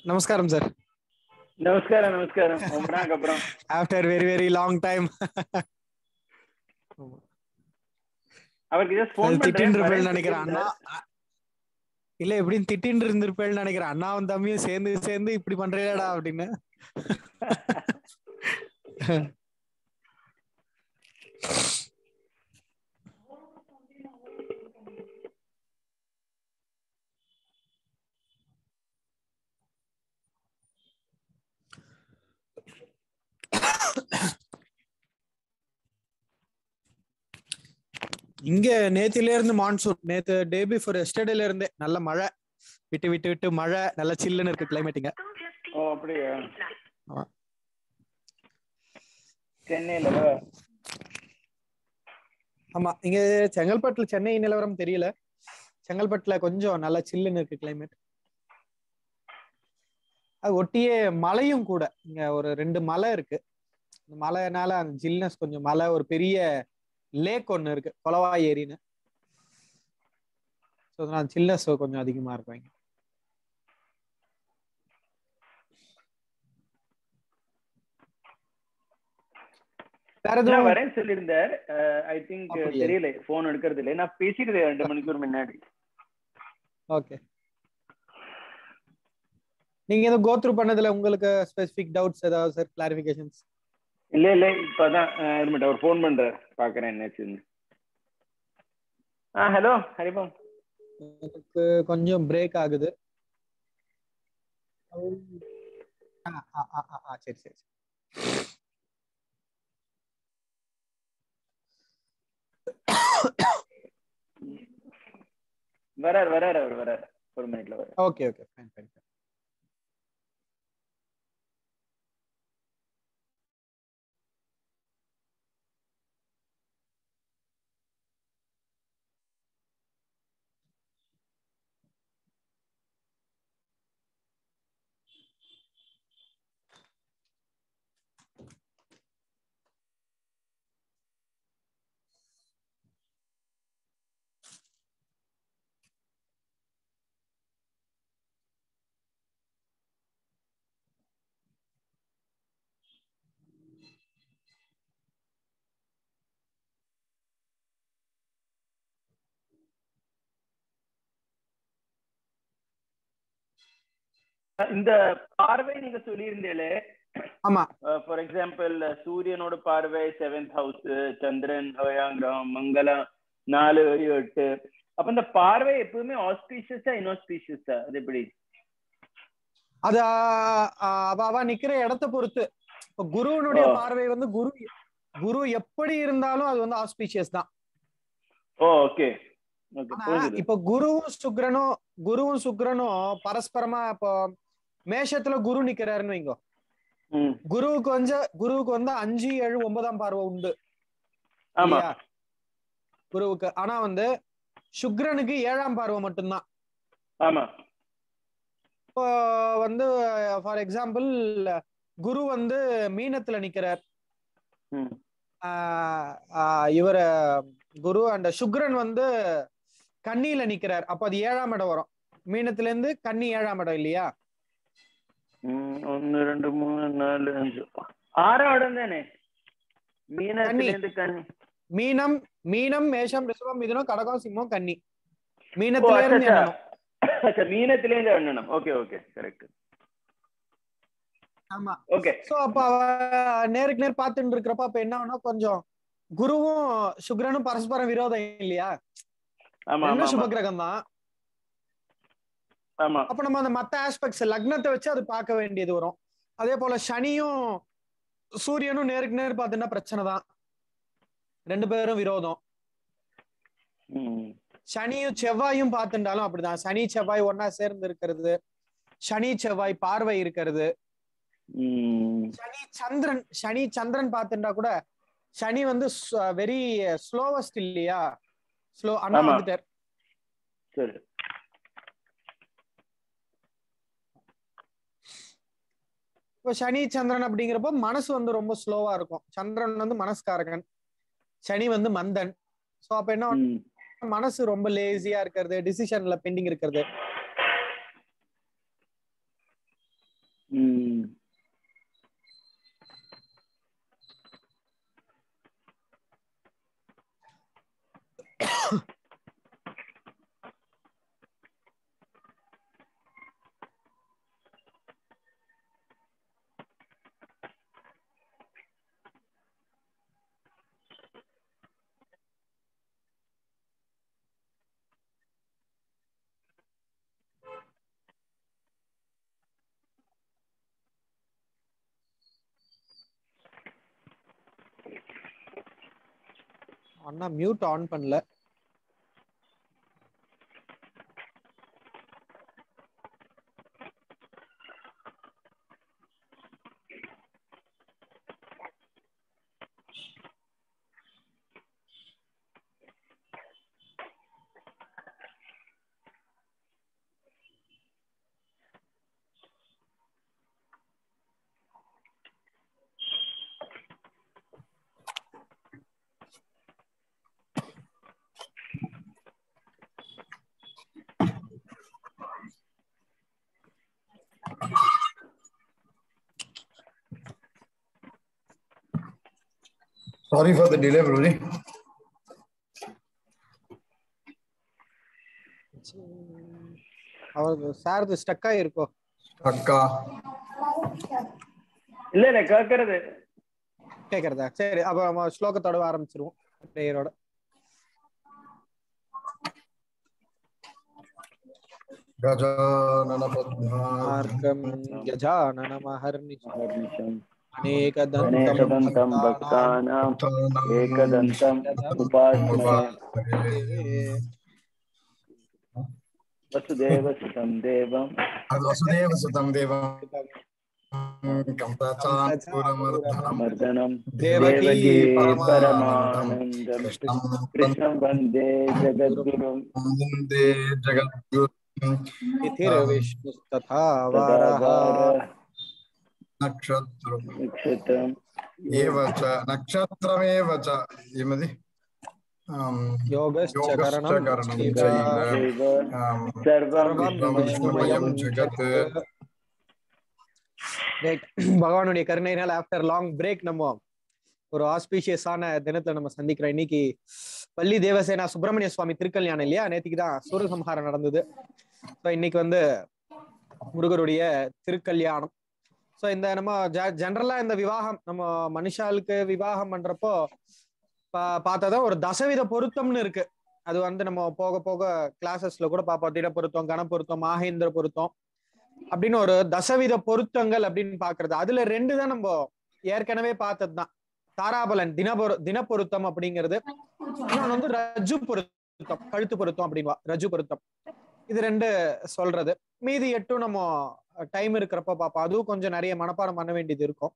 நமஸ்காரம் சார். நமஸ்காரம் நமஸ்காரம். ரொம்ப நாளுக்கு அப்புறம். After very very long time. அவருக்கு ஜஸ்ட் ஃபோன் பண்றேன் நினைக்கிறேன் அண்ணா. இல்ல எப்படின்னு திட்டின்னு இருந்திருப்பேன்னு நினைக்கிறேன். அண்ணாவும் தம்பியும் சேர்ந்து சேர்ந்து இப்படி பண்றேடா அப்படின்னு. இங்க நேத்தில இருந்து மான்சூன். நேத்து டே பிஃபோர் எஸ்டர்டேல இருந்தே நல்ல மழை, விட்டு விட்டு விட்டு மழை, நல்ல சில்லுன்னு இருக்கு கிளைமேட்டிங்க. ஓ அப்படியா? சென்னையில? ஆமா, இங்க செங்கல்பட்டுல சென்னை நிலவரம் தெரியல. செங்கல்பட்டுல கொஞ்சம் நல்ல சில்லுன்னு இருக்கு கிளைமேட். அது ஒட்டியே மலையும் கூட. இங்க ஒரு 2 மலை இருக்கு. மலைனால அந்த ஜில்னஸ் கொஞ்சம், மலை ஒரு பெரிய லேக் ஒண்ணு இருக்கு, கொலவாய் ஏரின்னு. சில்னஸ் கொஞ்சம் அதிகமா இருக்கும். வரேன்னு சொல்லியிருந்தார். ஐ திங்க் தெரியல, போன் எடுக்கிறது இல்லை. நான் பேசிட்டு 2 மணிக்கூர் முன்னாடி. ஓகே, நீங்க எதுவும் கோ த்ரூ பண்ணதுல உங்களுக்கு ஸ்பெசிபிக் டவுட்ஸ் ஏதாவது சார், கிளாரிஃபிகேஷன்ஸ்? இல்ல இல்ல, இப்பதான் அவர் போன் பண்றார், பாக்குறேன் என்னாச்சுன்னு. ஹலோ ஹரிபம். எனக்கு கொஞ்சம் பிரேக் ஆகுது. சரி சரி. வரார் அவர் வரார், ஒரு மினிட்ல வரார். Okay okay, fine fine. இந்த பார்வை நீங்க சொல்லியிருந்தீங்களே, ஆமா, ஃபார் எக்ஸாம்பிள் சூரியனோட பார்வை 7th ஹவுஸ், சந்திரன், கிரகம், மங்களம் 4, 8. அப்ப இந்த பார்வை எப்பவுமே ஆஸ்பீஷியஸா இன்ஆஸ்பீஷியஸா? அது எப்படி? அது அவ நிக்கிற இடத்தை பொறுத்து. இப்ப குருவனுடைய பார்வை வந்து குரு எப்படி இருந்தாலும் அது வந்து ஆஸ்பீஷியஸ் தான். ஓகே. இப்ப குருவும் சுக்கிரனும் பரஸ்பரமா, இப்போ மேஷத்துல குரு நிக்கிறாருன்னு வைங்கோ, குருவுக்கு வந்து 5, 7, 9ஆம் பார்வை உண்டு இல்லையா குருவுக்கு. ஆனா வந்து சுக்கிரனுக்கு 7ஆம் பார்வை மட்டும்தான். ஆமா. இப்போ வந்து ஃபார் எக்ஸாம்பிள் குரு வந்து மீனத்துல நிக்கிறார், இவர குரு அண்ட் சுக்கிரன் வந்து கன்னியில நிக்கிறார். அப்ப அது 7ஆம் இடம் வரும். மீனத்துல இருந்து கன்னி 7ஆம் இடம் இல்லையா? 1 2 3 4 5 6ஆம் இடம் தானே மீனத்துல இருந்து கன்னி. மீனம், மேஷம், ரிஷபம், மிதுனம், கடகம், சிம்மம், கன்னி. மீனத்துல இருந்து எண்ணணும். மீனத்துல இருந்து எண்ணணும். Okay okay, correct. ஆமா, ஓகே. சோ அப்ப நேருக்கு நேர் பார்த்துட்டு இருக்கிறப்ப அப்ப என்ன ஆகும்னா, கொஞ்சம் குருவும் சுக்கிரனும் பரஸ்பரம் விரோதம் இல்லையா? ரெண்டும் சுப கிரகம் தான். அப்ப நம்ம அந்த மத்த ஆஸ்பெக்ட்ஸ் லக்னத்தை வச்சு அது பார்க்க வேண்டியது வரும். அதே போல சனியும் சூரியனும் நேருக்கு நேர் பார்த்தீங்கன்னா பிரச்சனை தான், 2 பேரும் விரோதம். சனியும் செவ்வாயும் பார்த்துட்டாலும் அப்படிதான். சனி செவ்வாய் ஒன்னா சேர்ந்து இருக்கிறது, சனி செவ்வாய் பார்வை இருக்கிறது. சனி சந்திரன் பார்த்துட்டா கூட, சனி வந்து வெரி ஸ்லோவஸ்ட் இல்லையா? ஸ்லோ. அண்ணா வந்துட்டார். சரி. இப்போ சனி சந்திரன் அப்படிங்கிறப்போ மனசு வந்து ரொம்ப ஸ்லோவா இருக்கும். சந்திரன் வந்து மனஸ்காரகன், சனி வந்து மந்தன். சோ அப்ப என்ன, மனசு ரொம்ப லேசியா இருக்கிறது, டிசிஷன்ல பெண்டிங் இருக்கிறது. அண்ணா மியூட் ஆன் பண்ணல. Sorry for the delay, Brody. அவர் சார் ஸ்டக் ஆயிருக்கோ? அக்கா இல்ல கேக்குறதா? சரி, அப்ப நம்ம ஸ்லோகத்தோட ஆரம்பிச்சிருவோம் பிரேயரோட. கஜானன மார்க்கம் கஜானன மஹர்நிஷம் அநேகதந்தம் அநேகதந்தம் பக்தானாம் ஏகதந்தம் உபாஸ்மஹே வசுதேவசுதம் தேவம் வசுதேவசுதம் தேவம் மர்தனம் தேவகி பரமானந்தம் கிருஷ்ணம் வந்தே ஜகத்குரும் விஷ்ணு ததா வாரஹ நக்ஷத்ரம் ஏவச்ச நக்ஷத்ரமேவச்ச இமதி யோகஸ்ச கரணம் சைவ சர்வம் விஷ்ணுமயம் ஜகத். பகவானுடைய கருணையினால் ஆஃப்டர் லாங் பிரேக் நம்ம ஒரு ஆஸ்பீஷியஸான தினத்துல நம்ம சந்திக்கிறோம். இன்னைக்கு பள்ளி தேவசேனா சுப்பிரமணிய சுவாமி திருக்கல்யாணம் இல்லையா? நேற்றுக்கு தான் சூரசம்ஹாரம் நடந்தது. ஸோ இன்னைக்கு வந்து முருகருடைய திருக்கல்யாணம். ஸோ இந்த நம்ம ஜென்ரலா இந்த விவாகம் நம்ம மனுஷாளுக்கு விவாகம் பண்றப்போ பார்த்ததான் ஒரு தசவித பொருத்தம்னு இருக்கு. அது வந்து நம்ம போக போக கிளாஸஸ்ல கூட பார்ப்போம். திட பொருத்தம், கண பொருத்தம், மாகேந்திர பொருத்தம் அப்படின்னு ஒரு தசவித பொருத்தங்கள் அப்படின்னு பாக்குறது. அதுல 2 தான் நம்ம ஏற்கனவே பார்த்ததுதான். தாராபலன் தின பொருத்தம் அப்படிங்கிறது. இன்னொன்னு வந்து ரஜு பொருத்தம், கழுத்து பொருத்தம் அப்படின்வா, ரஜு பொருத்தம். இது 2 சொல்றது. மீதி 8 நம்ம டைம் இருக்கிறப்ப பார்ப்போம். அதுவும் கொஞ்சம் நிறைய மனப்பாடம் பண்ண வேண்டியது இருக்கும்.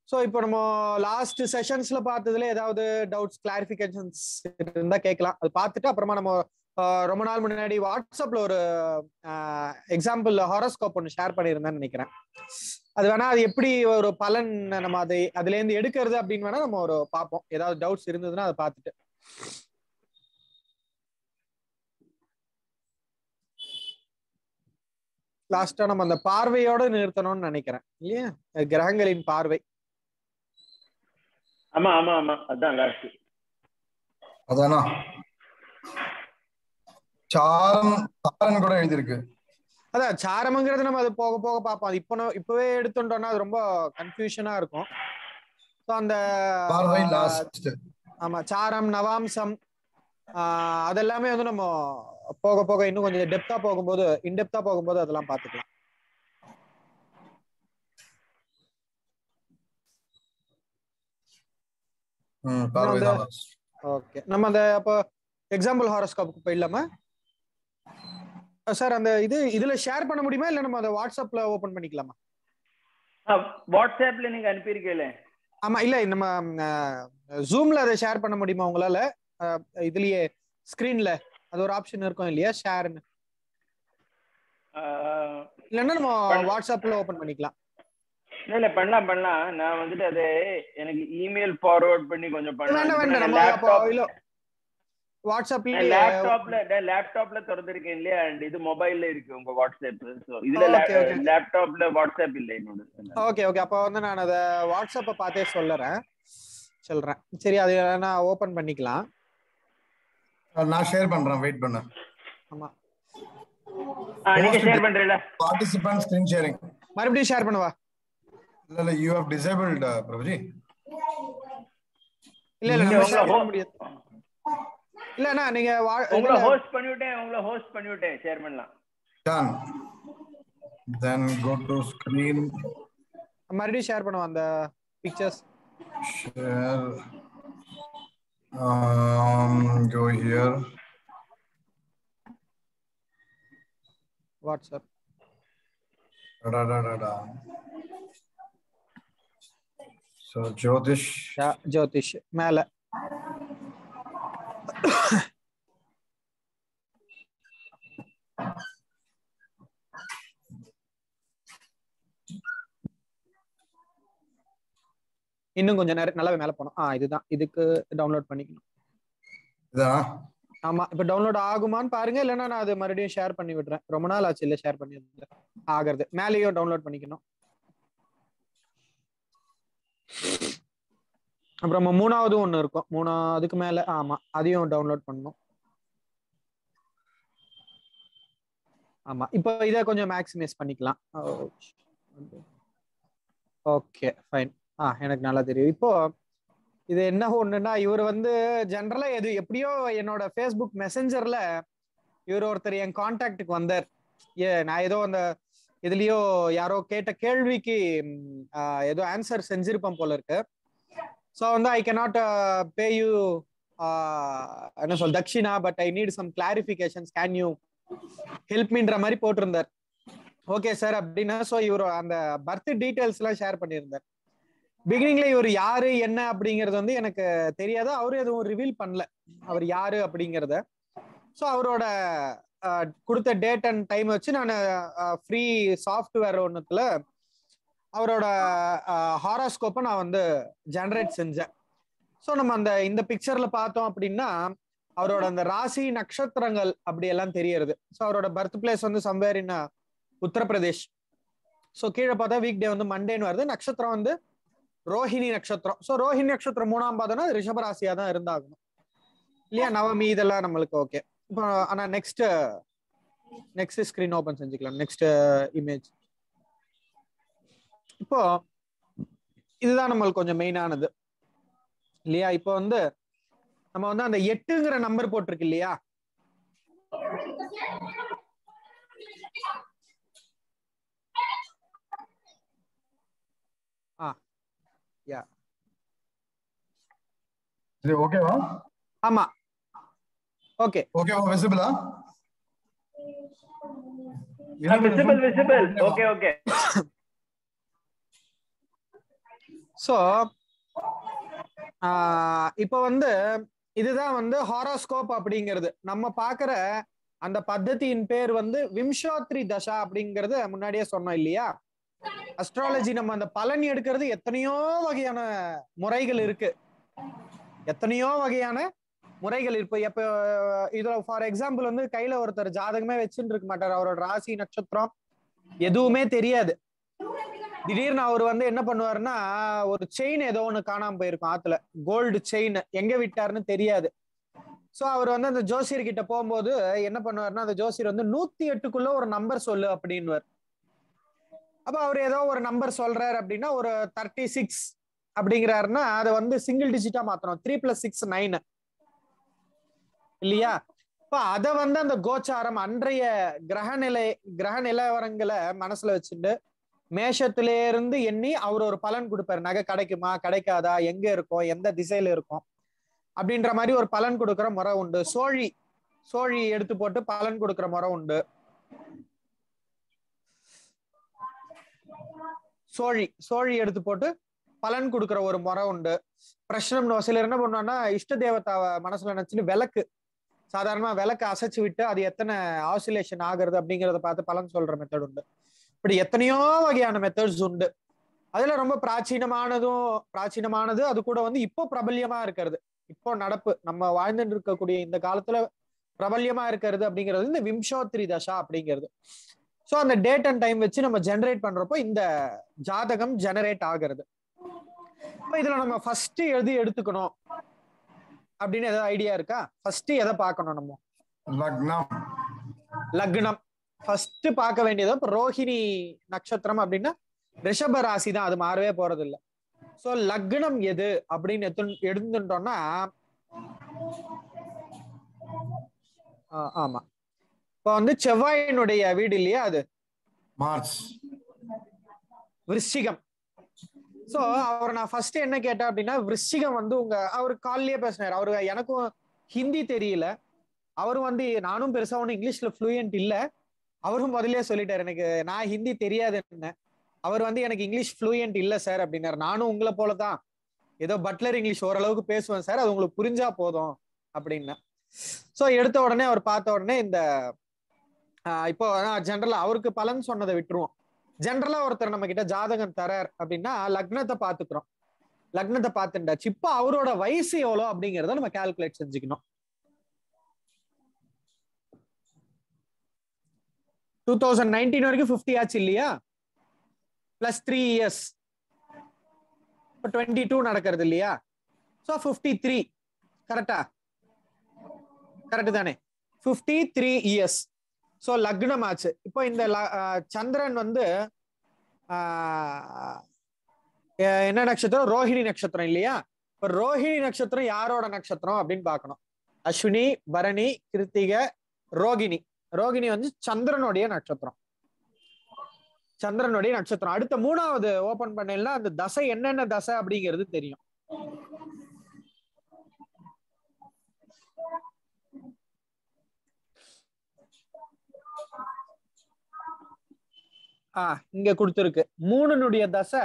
ஸோ இப்போ நம்ம லாஸ்ட் செஷன்ஸ்ல பார்த்ததுல ஏதாவது டவுட்ஸ், கிளாரிபிகேஷன்ஸ் இருந்தா கேட்கலாம். அது பார்த்துட்டு அப்புறமா நம்ம ரொம்ப நாள் முன்னாடி வாட்ஸ்அப்ல ஒரு எக்ஸாம்பிள் ஹாரோஸ்கோப் ஒன்று ஷேர் பண்ணியிருந்தேன்னு நினைக்கிறேன். அது வேணா அது எப்படி ஒரு பலன் நம்ம அதுல இருந்து எடுக்கிறது அப்படின்னு வேணா நம்ம ஒரு பார்ப்போம். ஏதாவது டவுட்ஸ் இருந்ததுன்னா அதை பார்த்துட்டு. லாஸ்டா நம்ம அந்த பார்வையோட நிறுத்தணும்னு நினைக்கிறேன் இல்லையா? கிரகங்களின் பார்வை. ஆமா ஆமா ஆமா, அதான் லாஸ்ட். அதானா சாரம் கூட எழுதிருக்கு. அதான் சாரம்ங்கிறது நம்ம அது போக போக பார்ப்போம். அது இப்பவே எடுத்துட்டோம்னா அது ரொம்ப கன்ஃபியூஷனா இருக்கும். அந்த ஆமா சாரம், நவாம்சம் அதெல்லாமே வந்து நம்ம போக போக இன்னும் கொஞ்சம் டெப்தா போகும்போது, இன்டெப்தா போகும்போது அதெல்லாம் பார்த்துக்கலாம். ஓகே, நம்ம அந்த அப்போ எக்ஸாம்பிள் ஹாரோஸ்கோப்புக்கு போயிடலாமா சார்? அந்த இதுல ஷேர் பண்ண முடியுமா, இல்ல நம்ம அதை வாட்ஸ்அப்ல ஓபன் பண்ணிக்கலாமா? வாட்ஸ்அப்ல நீங்க அனுப்பியிருக்கீங்களே. ஆமா, இல்ல நம்ம ஜூம்ல அதை ஷேர் பண்ண முடியுமா உங்களால? இதுலயே ஸ்கிரீன்ல அது ஒரு ஆப்ஷன் இருக்கும் இல்லையா, ஷேர்னு? இல்லன்னா நம்ம வாட்ஸ்அப்ல ஓபன் பண்ணிக்கலாம். இல்ல பண்ணலாம். நான் வந்துட்டு அதை எனக்கு இமெயில் ஃபார்வர்ட் பண்ணி கொஞ்சம் பண்ணலாம். வாட்ஸ்அப்ல லேப்டாப்ல திறந்திருக்கேன் இல்லையா, அண்ட் இது மொபைல்ல இருக்கு உங்க வாட்ஸ்அப். சோ இதுல லேப்டாப்ல வாட்ஸ்அப் இல்ல என்னோட. ஓகே ஓகே, அப்ப வந்து நான் அத வாட்ஸ்அப்பை பார்த்தே சொல்றேன். சரி, அது நான் ஓபன் பண்ணிக்கலாம். நான் ஷேர் பண்றேன், வெயிட் பண்ணு. ஆமா, நீங்க ஷேர் பண்றீங்களா? பார்ட்டிசிபென்ட் ஸ்கிரீன் ஷேரிங் மறுபடியும் ஷேர் பண்ணுவா. இல்ல யூ ஹேவ் டிசேபிள்ட் பிரபுஜி. இல்ல நம்ம ஷேர் பண்ண முடியாது. இல்லனா நீங்க உங்களை ஹோஸ்ட் பண்ணிவிட்டேன் ஷேர் பண்ணலாம். Done then go to screen. மறுபடியும் ஷேர் பண்ணுவா அந்த pictures. Share go here. WhatsApp. So Jyotish. Yeah, Jyotish மேல. இன்னும் கொஞ்சம் நேரம் நல்லாவே மேல போனோம். இதுதான், இதுக்கு டவுன்லோட் பண்ணிக்கணும். இதான். ஆமா, இப்ப டவுன்லோட் ஆகுமான்னு பாருங்க, இல்லைன்னா நான் அது மறுபடியும் ஷேர் பண்ணி விடுறேன். ரொம்ப நாள் ஆச்சு இல்ல ஷேர் பண்ணி ஆகிறது. மேலேயும் டவுன்லோட் பண்ணிக்கணும். அப்புறம் மூணாவது ஒண்ணு இருக்கும், அதுக்கு மேல. ஆமா, அதையும் டவுன்லோட் பண்ணணும். ஆமா, இப்போ இதை கொஞ்சம் மேக்ஸிமைஸ் பண்ணிக்கலாம். Okay fine. எனக்கு நல்லா தெரியும். இப்போ இது என்ன ஒண்ணுன்னா, இவர் வந்து ஜென்ரலா எப்படியோ என்னோட ஃபேஸ்புக் மெசஞ்சர்ல இவர் ஒருத்தர் என் கான்டாக்டுக்கு வந்தார். நான் ஏதோ அந்த இதுலயோ யாரோ கேட்ட கேள்விக்கு ஏதோ ஆன்சர் செஞ்சிருப்பேன் போல இருக்கு. ஸோ வந்து ஐ கேனாட் பே யூ என்ன சொல் Dakshina, but I need some clarifications, can you help மீன்ற மாதிரி போட்டிருந்தார். ஓகே சார் அப்படின்னா. ஸோ இவர் அந்த பர்த் டீட்டெயில்ஸ் எல்லாம் ஷேர் பண்ணியிருந்தார். பிகினிங்ல இவர் யாரு என்ன அப்படிங்கறது வந்து எனக்கு தெரியாது. அவரு எதுவும் ரிவீல் பண்ணல அவர் யாரு அப்படிங்கிறத. ஸோ அவரோட கொடுத்த டேட் அண்ட் டைம் வச்சு நான் ஃப்ரீ சாஃப்ட்வேர் ஒன்றுத்துல அவரோட ஹாரோஸ்கோப்பை நான் வந்து ஜெனரேட் செஞ்சேன். ஸோ நம்ம இந்த பிக்சர்ல பார்த்தோம் அப்படின்னா அவரோட அந்த ராசி நட்சத்திரங்கள் அப்படி எல்லாம் தெரியறது. ஸோ அவரோட பர்த் பிளேஸ் வந்து சம்வேர் இன் உத்தரப்பிரதேஷ். ஸோ கீழே பார்த்தா வீக் டே வந்து மண்டேன்னு வருது. நட்சத்திரம் வந்து ரோஹிணி நட்சத்திரம். ஸோ ரோஹிணி நட்சத்திரம் 3ஆம் பாதம்னா ரிஷபராசியா தான் இருந்தாகணும் இல்லையா? நவமி இதெல்லாம் நம்மளுக்கு ஓகே. இப்போ ஆனா நெக்ஸ்ட் ஸ்கிரீன் ஓபன் செஞ்சுக்கலாம். Next image. இப்போ இதுதான் நம்மளுக்கு கொஞ்சம் மெயினானது இல்லையா? இப்போ வந்து நம்ம வந்து அந்த 8ங்கிற நம்பர் போட்டிருக்கு இல்லையா? இது ஓகேவா? ஆமா, ஓகே ஓகேவா? விசிபிளா? விசிபிள். ஓகே. சோ இப்போ வந்து இதுதான் வந்து ஹாரோஸ்கோப் அப்படிங்கிறது. நம்ம பாக்குற அந்த பத்ததியின் பேர் வந்து விம்சோத்ரி தசா அப்படிங்கறது முன்னாடியே சொன்னோம் இல்லையா? அஸ்ட்ராலஜி நம்ம அந்த பலன் எடுக்கிறது எத்தனையோ வகையான முறைகள் இருக்கு. இப்போ இதுல ஃபார் எக்ஸாம்பிள் வந்து கையில ஒருத்தர் ஜாதகமே வச்சுட்டு இருக்க மாட்டார். அவரோட ராசி நட்சத்திரம் எதுவுமே தெரியாது. திடீர்னு அவர் வந்து என்ன பண்ணுவாருன்னா, ஒரு செயின் ஏதோ ஒண்ணு காணாம போயிருக்கும் ஆத்துல, கோல்டு செயின் எங்க விட்டாருன்னு தெரியாது. சோ அவர் வந்து அந்த ஜோசியர் கிட்ட போகும்போது என்ன பண்ணுவாருன்னா, அந்த ஜோசியர் வந்து 108க்குள்ள ஒரு நம்பர் சொல்லு அப்படின்னுவார். அப்ப அவர் ஏதோ ஒரு நம்பர் சொல்றாரு அப்படின்னா, ஒரு 36 அப்படிங்கிறாருன்னா அதை வந்து சிங்கிள் டிஜிட்டா மாத்தணும். 3 + 6 9 இல்லையா? இப்ப அத வந்து அந்த கோச்சாரம் அன்றைய கிரக நிலவரங்களை மனசுல வச்சுட்டு மேஷத்திலே இருந்து எண்ணி அவர் ஒரு பலன் கொடுப்பாரு. நகை கிடைக்குமா கிடைக்காதா, எங்க இருக்கும், எந்த திசையில இருக்கும் அப்படின்ற மாதிரி ஒரு பலன் கொடுக்கிற முறை உண்டு. சோழி எடுத்து போட்டு பலன் கொடுக்கிற முறை உண்டு. சோழி எடுத்து போட்டு பலன் கொடுக்கிற ஒரு முறை உண்டு. பிரஷ்னம் சிலர் என்ன பண்ணுவாங்கன்னா, இஷ்ட தேவதாவை மனசுல நினைச்சுட்டு சாதாரணமா விளக்கு அசைச்சு விட்டு அது எத்தனை ஆசிலேஷன் ஆகுறது அப்படிங்கறத பார்த்து பலன் சொல்ற மெத்தட் உண்டு. இப்படி எத்தனையோ வகையான மெத்தட்ஸ் உண்டு. அதுல ரொம்ப பிராச்சீனமானது அது கூட வந்து இப்போ பிரபல்யமா இருக்கிறது. இப்போ நடப்பு நம்ம வாழ்ந்துட்டு இருக்கக்கூடிய இந்த காலத்துல பிரபல்யமா இருக்கிறது அப்படிங்கிறது இந்த விம்சோத்ரி தசா அப்படிங்கிறது. ஸோ அந்த டேட் அண்ட் டைம் வச்சு நம்ம ஜெனரேட் பண்றப்போ இந்த ஜாதகம் ஜெனரேட் ஆகிறது. இப்போ இதுல நம்ம ஃபர்ஸ்ட் எது எடுத்துக்கணும் அப்படின்னு ஏதாவது ஐடியா இருக்கா? ஃபர்ஸ்ட் எதை பார்க்கணும் நம்ம? லக்னம். லக்னம் ஃபர்ஸ்ட் பார்க்க வேண்டியது. இப்போ ரோஹிணி நட்சத்திரம் அப்படின்னா ரிஷப ராசி தான், அது மாறவே போறது இல்லை. ஸோ லக்னம் எது அப்படின்னு எடுத்துட்டோம்னா ஆமா, இப்போ வந்து செவ்வாயினுடைய வீடு இல்லையா, அது மார்ச், விருச்சிகம். சோ அவர் நான் ஃபர்ஸ்ட் என்ன கேட்டேன் அப்படின்னா, விருச்சிகம் வந்து அவரு கால்லயே பேசினாரு. அவரு எனக்கும் ஹிந்தி தெரியல, அவரும் வந்து நானும் பெருசா ஒன்னும் இங்கிலீஷ்ல ஃப்ளூயன்ட் இல்ல. அவரும் முதல்லயே சொல்லிட்டாரு எனக்கு நான் ஹிந்தி தெரியாதுன்னு. அவர் வந்து எனக்கு இங்கிலீஷ் ஃப்ளூயன்ட் இல்ல சார் அப்படின்னாரு. நானும் உங்களை போலதான் ஏதோ பட்லர் இங்கிலீஷ் ஓரளவுக்கு பேசுவேன் சார், அது உங்களுக்கு புரிஞ்சா போதும் அப்படின்னா. சோ எடுத்த உடனே அவர் பார்த்த உடனே இந்த இப்போ ஜென்ரலா அவருக்கு பலன் சொன்னதை விட்டுருவோம். ஜென்ரலா ஒருத்தர் நம்ம கிட்ட ஜாதகம் தரார் அப்படின்னா லக்னத்தை பாத்துக்கிறோம். லக்னத்தை பார்த்துட்டாச்சு. இப்போ அவரோட வயசு எவ்வளோ அப்படிங்கிறத நம்ம கால்குலேட் செஞ்சுக்கணும். 2019 வரைக்கும் 50 ஆச்சு இல்லையா, பிளஸ் 3 இயர்ஸ், இப்போ 22 நடக்கிறது இல்லையா. ஸோ 53 கரெக்டா? கரெக்ட் தானே? 53 இயர்ஸ். ஸோ லக்னம் ஆச்சு. இப்போ இந்த சந்திரன் வந்து என்ன நட்சத்திரம்? ரோஹிணி நட்சத்திரம் இல்லையா. இப்போ ரோஹிணி நட்சத்திரம் யாரோட நட்சத்திரம் அப்படின்னு பார்க்கணும். அஸ்வினி, பரணி, கிருத்திகை, ரோகிணி. ரோகிணி வந்து சந்திரனுடைய நட்சத்திரம். சந்திரனுடைய நட்சத்திரம். அடுத்த மூணாவது ஓபன் பண்ணலாம், அந்த தசை என்னென்ன தசை அப்படிங்கிறது தெரியும். இங்க கொடுத்திருக்கு 3னுடைய தசை.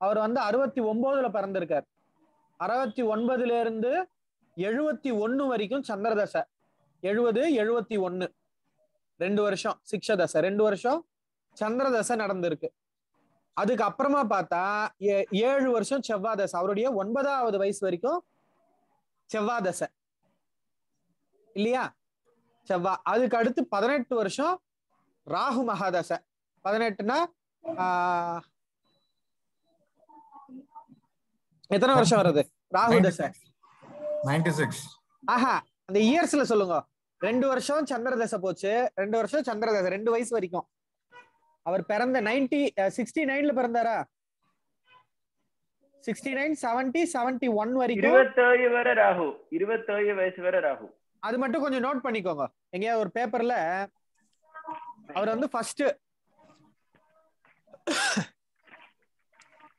அவர் வந்து 69ல பிறந்திருக்கார். 69ல இருந்து 71 வரைக்கும் சந்திர தசை. 70, 71 2 வருஷம் சிக்ஷ தசை, 2 வருஷம் சந்திர தசை நடந்திருக்கு. அதுக்கு அப்புறமா பார்த்தா 7 வருஷம் செவ்வாய் தசை. அவருடைய 9வது வயசு வரைக்கும் செவ்வாய் தசை இல்லையா, செவ்வாய். அதுக்கு அடுத்து 18 வருஷம் ராகு மகாதசை. 18னா எத்தனை வருஷம் வருது ராகு தசை? 96. ஆஹா, அந்த இயர்ஸ்ல சொல்லுங்க. 2 வருஷம் சந்திர தசை போச்சு, 2 வருஷம் சந்திர தசை, 2 வயசு வரைக்கும். அவர் பிறந்த 69ல பிறந்தாரா? 69, 70, 71 வரைக்கும் 27 வரை ராகு, 27 வயசு வரை ராகு. அது மட்டும் கொஞ்சம் நோட் பண்ணிக்கோங்க. எங்கேயாவது ஒரு பேப்பர்ல அவர் வந்து ஃபர்ஸ்ட்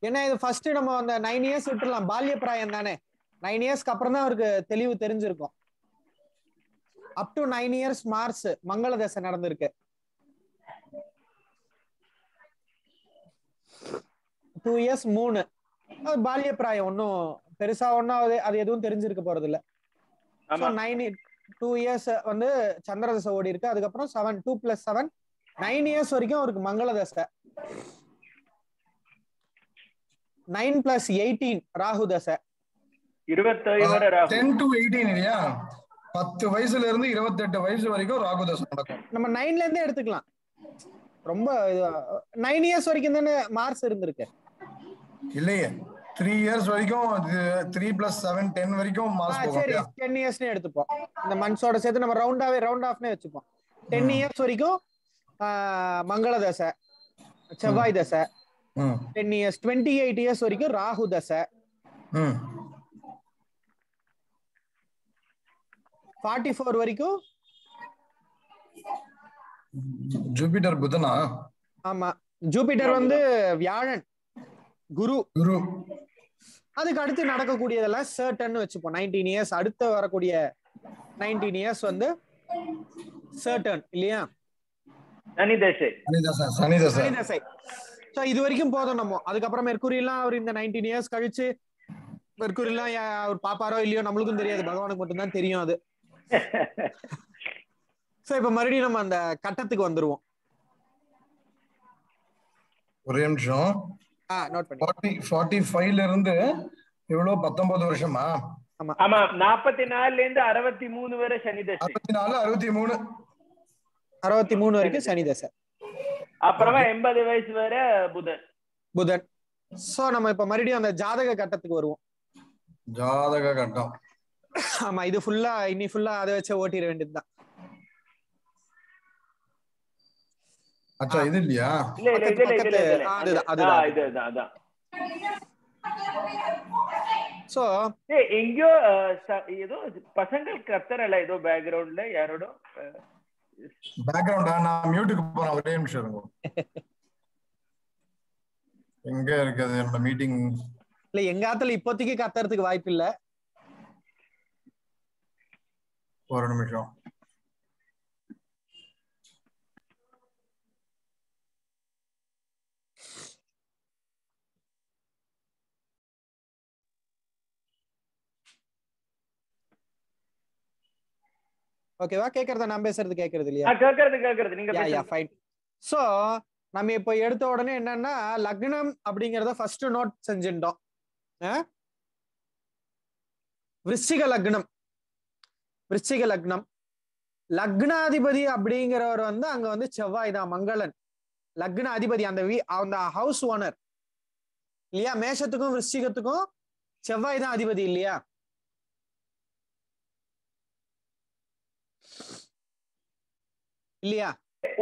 என்ன, இது ஃபர்ஸ்ட் நம்ம அந்த 9 இயர்ஸ் விட்டுலாம், பால்ய பிராயம் தானே. 9 இயர்ஸ்க்கு அப்புறம் தான் அவருக்கு தெளிவு தெரிஞ்சிருக்கும். அப் டு 9 இயர்ஸ் மார்ச் மங்கள தசை நடந்திருக்கு. 2 இயர்ஸ் 3 பால்ய பிராயம். ஒன்னும் பெருசா ஒன்னும் அது எதுவும் தெரிஞ்சிருக்க போறது இல்ல. 2 இயர்ஸ் வந்து சந்திர தசை ஓடி இருக்கு. அதுக்கப்புறம் 7, 2 + 7 9 இயர்ஸ் வரைக்கும் அவருக்கு மங்கள தசை. 9 + 18 ராகு தசை. 27 வரை ராகு. 10 to 18 இல்லையா, 10 வயசுல இருந்து 28 வயசு வரைக்கும் ராகு தசை நடக்கும். நம்ம 9ல இருந்தே எடுத்துக்கலாம். ரொம்ப 9 இயர்ஸ் வரைக்கும் தானே மார்ச் இருந்திருக்கு இல்லையே. 3 இயர்ஸ் வரைக்கும் 3 + 7 10 வரைக்கும் மார்ச் போகும். சரி, 10 இயர்ஸ்னே எடுத்துப்போம். இந்த மந்த்ஸோட சேர்த்து நம்ம ரவுண்ட் ஆஃப்னே வச்சுப்போம். 10 இயர்ஸ் வரைக்கும் மங்கள தசை, செவ்வாய் தசை. 10 இயர்ஸ் 28 இயர்ஸ் வரைக்கும் ராகு தசை. 44 வரைக்கும் ஜூபிட்டர் புதனா? ஆமா, ஜூபிட்டர் வந்து வியாழன், குரு. அதுக்கு அடுத்து நடக்கக்கூடியதெல்லாம் சர்டன் வச்சுப்போம். 19 இயர்ஸ் அடுத்து வரக்கூடிய 19 இயர்ஸ் வந்து சர்டன் இல்லையா, சனி தசை. சோ இது வரைக்கும் போதும் நம்ம. அதுக்கப்புறம் மெர்க்குரி எல்லாம் அவர் இந்த 19 இயர்ஸ் கழிச்சு மெர்க்குரி எல்லாம் அவர் பாப்பாரோ இல்லையோ நம்மளுக்கும் தெரியாது, பகவானுக்கு மட்டும்தான் தெரியும் அது. சோ இப்ப மறுபடியும் நம்ம அந்த கட்டத்துக்கு வந்துருவோம். ஒரே நிமிஷம். நோட் பண்ணி 45ல இருந்து எவ்வளவு 19 வருஷமா? ஆமா ஆமா 44ல இருந்து 63 வரை சனி தசை. 64 63 வரைக்கும் சனி தசை. அப்புறமா 80 வயசு வரை புதன். சோ நம்ம இப்ப மறுபடியும் அந்த ஜாதக கட்டத்துக்கு வருவோம். ஜாதக கட்டம். ஆமா இது ஃபுல்லா இன்னி ஃபுல்லா அதை வச்சு ஓட்டிட வேண்டியதுதான். அச்சா இது இல்லையா? அதான். சோ எங்கயோ ஏதோ பசங்கள் கத்துறல ஏதோ பேக்ரவுண்ட்ல யாரோட பேக்ரவுண்டா? நான் மியூட்டுக்கு போறேன், ஒரே நிமிஷம் இருங்க. எங்க இருக்குது என்னோட மீட்டிங்? இல்ல எங்க ஆத்துல இப்போதைக்கு கத்துறதுக்கு வாய்ப்பு இல்ல. ஒரு நிமிஷம். ஓகேவா? கேக்குறத நான் பேசுறது கேக்குறது இல்லையா? கேக்குறது நீங்க யா ஃபைன். சோ நம்ம இப்ப எடுத்த உடனே என்னன்னா லக்னம் அப்படிங்கறத ஃபர்ஸ்ட் நோட் செஞ்சுட்டோம். விருச்சிக லக்னம் லக்னாதிபதி அப்படிங்கிறவர் வந்து அங்க வந்து செவ்வாய் தான், மங்களன். லக்ன அதிபதி அந்த ஹவுஸ் ஓனர் இல்லையா? மேஷத்துக்கும் விருச்சிகத்துக்கும் செவ்வாய் தான் அதிபதி இல்லையா? இல்லையா?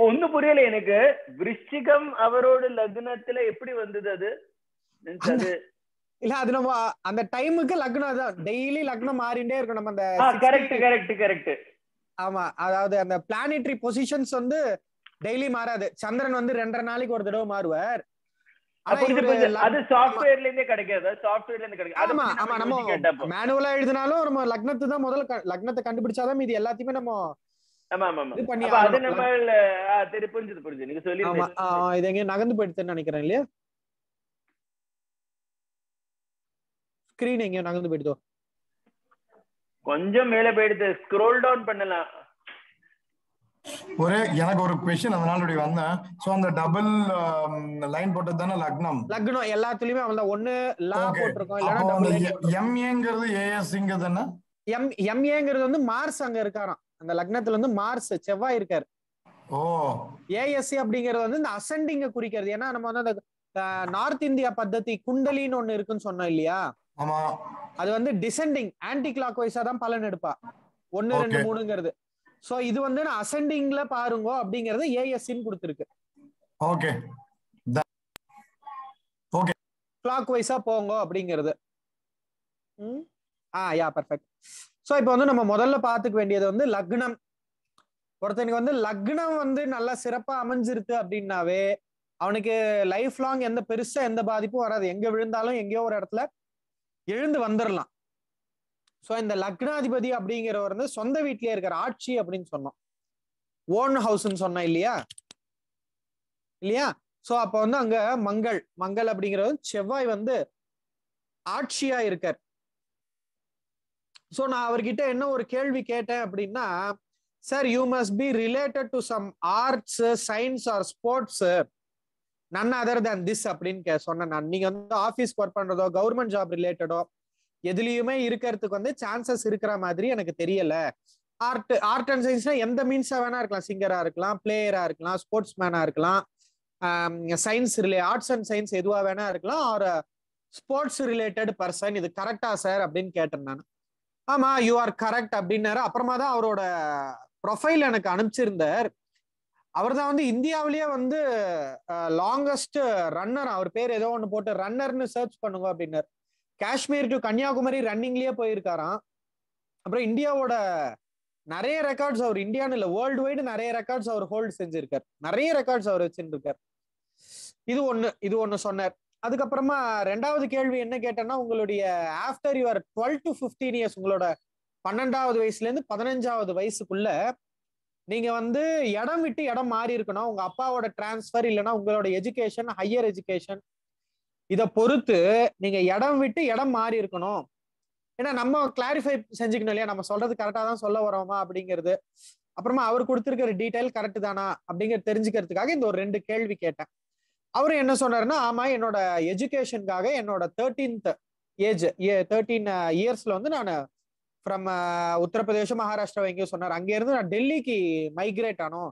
ஒண்ணு புரியல எனக்கு. விருச்சிகம் அவரோட லக்னத்துல எப்படி வந்தது அது? இல்ல அது நம்ம அந்த டைமுக்கு லக்னம் தான், டெய்லி லக்னம் மாறிண்டே இருக்கும். நம்ம அந்த கரெக்ட். ஆமா, அதாவது அந்த பிளானட்டரி பொசிஷன்ஸ் வந்து டெய்லி மாறாது. சந்திரன் வந்து 2.5 நாளைக்கு ஒரு தடவை மாறுவார். அது சாஃப்ட்வேர்ல இருந்தே கிடைக்காது. ஆமா ஆமா, நம்ம மேனுவலா எழுதினாலும் நம்ம லக்னத்தை தான் முதல்ல லக்னத்தை கண்டுபிடிச்சாதான் இது எல்லாத்தையுமே நம்ம புரிஞ்சு நீங்க சொல்லி. இது எங்க நகர்ந்து போயிடுதுன்னு நினைக்கிறேன் இல்லையா? ஸ்கிரீன் எங்க நகர்ந்து போயிடுதோ? கொஞ்சம் மேல போயிடுது, ஸ்க்ரோல் டவுன் பண்ணலாம். எனக்கு ஒரு क्वेश्चन, அதனால இப்படி வந்தேன். சோ அந்த டபுள் லைன் போட்டது தான லக்னம் எல்லாத்துலயுமே அவன் ஒண்ணு லா போட்டுருக்கோம், இல்லனா டபுள் லைன். எம்ஏங்கிறது ஏஎஸ்ங்கிறது என்ன? எம்ஏங்கிறது வந்து மார்ஸ் அங்க இருக்காராம். அந்த லக்னத்துல வந்து மார்ஸ் செவ்வாய் இருக்காரு. ஏஎஸ்சி அப்படிங்கிறது வந்து இந்த அசெண்டிங்க குறிக்கிறது. ஏன்னா நம்ம வந்து அந்த நார்த் இந்தியா பத்ததி குண்டலின்னு ஒண்ணு இருக்குன்னு சொன்னோம் இல்லையா? அது வந்து டிசெண்டிங் ஆன்டி கிளாக் வைஸா தான் பலன் எடுப்பா. 1 2 3ங்கிறது. சோ இது வந்து நான் அசெண்டிங்ல பாருங்க அப்படிங்கறது ஏஎஸ்சின்னு கொடுத்திருக்கு. ஓகே கிளாக் வைஸா போங்க அப்படிங்கிறது. யா பெர்ஃபெக்ட். சோ இப்போ வந்து நம்ம முதல்ல பாத்துக்க வேண்டியது வந்து லக்னம். ஒருத்தனுக்கு வந்து லக்னம் வந்து நல்லா சிறப்பா அமைஞ்சிருக்கு அப்படின்னாவே அவனுக்கு லைஃப் லாங் பெருசா எந்த பாதிப்பும் வராது. எங்க விழுந்தாலும் எங்கேயோ ஒரு இடத்துல எழுந்து வந்துடலாம். சோ இந்த லக்னாதிபதி அப்படிங்கிறவர் வந்து சொந்த வீட்லயே இருக்கிற ஆட்சி அப்படின்னு சொன்னோம், ஓன் ஹவுஸ்ன்னு சொன்னோம் இல்லையா? சோ அப்ப வந்து அங்க மங்கள் அப்படிங்கிறது செவ்வாய் வந்து ஆட்சியா இருக்கார். சோ நான் அவர்கிட்ட என்ன ஒரு கேள்வி கேட்டேன் அப்படின்னா, sir you must be related to some arts, science or sports, none other than this அப்படின்னு சொன்னேன் நான். நீங்க வந்து ஆபீஸ்க்கு ஒர்க் பண்றதோ கவர்மெண்ட் ஜாப் ரிலேட்டடோ எதுலயுமே இருக்கிறதுக்கு வந்து சான்சஸ் இருக்கிற மாதிரி எனக்கு தெரியல. ஆர்ட் அண்ட் சயின்ஸ்னா எந்த மீன்ஸா வேணா இருக்கலாம். சிங்கரா இருக்கலாம், பிளேயரா இருக்கலாம், ஸ்போர்ட்ஸ் மேனா இருக்கலாம், சயின்ஸ் ஆர்ட்ஸ் அண்ட் சயின்ஸ் எதுவா வேணா இருக்கலாம், ஒரு ஸ்போர்ட்ஸ் ரிலேட்டட் பர்சன். இது கரெக்டா சார் அப்படின்னு கேட்டேன் நான். ஆமா யூ ஆர் கரெக்ட் அப்படின்னாரு. அப்புறமா தான் அவரோட ப்ரொஃபைல் எனக்கு அனுப்பிச்சிருந்தார். அவர் தான் வந்து இந்தியாவிலேயே வந்து லாங்கஸ்ட் ரன்னர். அவர் பேர் ஏதோ ஒன்று போட்டு ரன்னர்னு சர்ச் பண்ணுங்க அப்படின்னாரு. காஷ்மீர் டு கன்னியாகுமரி ரன்னிங்லயே போயிருக்காராம். அப்புறம் இந்தியாவோட நிறைய ரெக்கார்ட்ஸ் அவர், இந்தியான்னு இல்ல வேர்ல்டு வைடு நிறைய ரெக்கார்ட்ஸ் அவர் ஹோல்டு செஞ்சிருக்கார். நிறைய ரெக்கார்ட்ஸ் அவர் வச்சிருக்கார். இது ஒண்ணு சொன்னார். அதுக்கப்புறமா ரெண்டாவது கேள்வி என்ன கேட்டேன்னா, உங்களுடைய ஆஃப்டர் யுவர் 12 to 15 இயர்ஸ், உங்களோட 12வது வயசுல இருந்து 15வது வயசுக்குள்ள நீங்க வந்து இடம் விட்டு இடம் மாறி இருக்கணும். உங்க அப்பாவோட டிரான்ஸ்பர் இல்லைன்னா உங்களோட எஜுகேஷன், ஹையர் எஜுகேஷன், இதை பொறுத்து நீங்க இடம் விட்டு இடம் மாறி இருக்கணும். ஏன்னா நம்ம கிளாரிஃபை செஞ்சுக்கணும் இல்லையா, நம்ம சொல்றது கரெக்டா தான் சொல்ல வரோமா அப்படிங்கிறது. அப்புறமா அவர் கொடுத்திருக்கிற டீடைல் கரெக்ட் தானா அப்படிங்கிறது தெரிஞ்சுக்கிறதுக்காக இந்த ஒரு 2 கேள்வி கேட்டேன். அவரு என்ன சொன்னாருன்னா, ஆமா என்னோட எஜுகேஷனுக்காக என்னோட 13th ஏஜ் 13 இயர்ஸ்ல வந்து நான் ஃப்ரம் உத்தரப்பிரதேசம் மகாராஷ்டிரா எங்கேயோ சொன்னார், அங்க இருந்து நான் டெல்லிக்கு மைக்ரேட் ஆனோம்,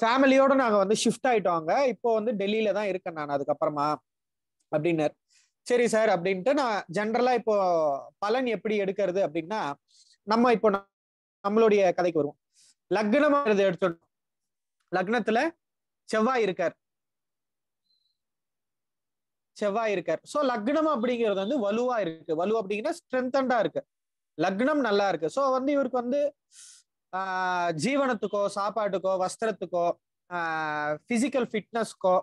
ஃபேமிலியோட நாங்க வந்து ஷிஃப்ட் ஆயிட்டோங்க, இப்போ வந்து டெல்லியில தான் இருக்கேன் நான் அதுக்கப்புறமா அப்படின்னாரு. சரி சார் அப்படின்ட்டு நான் ஜென்ரலா இப்போ பலன் எப்படி எடுக்கிறது அப்படின்னா, நம்ம இப்போ நம்மளுடைய கதைக்கு வருவோம். லக்னம் எடுத்துட்டோம், லக்னத்துல செவ்வாய் இருக்கார், செவ்வாய் இருக்கார். சோ லக்னம் அப்படிங்கிறது வந்து வலுவா இருக்கு, வலு அப்படிங்கன்னா ஸ்ட்ரென்தண்டா இருக்கு, லக்னம் நல்லா இருக்கு. சோ வந்து இவருக்கு வந்து ஜீவனத்துக்கோ சாப்பாட்டுக்கோ வஸ்திரத்துக்கோ பிசிக்கல் ஃபிட்னஸ்க்கோ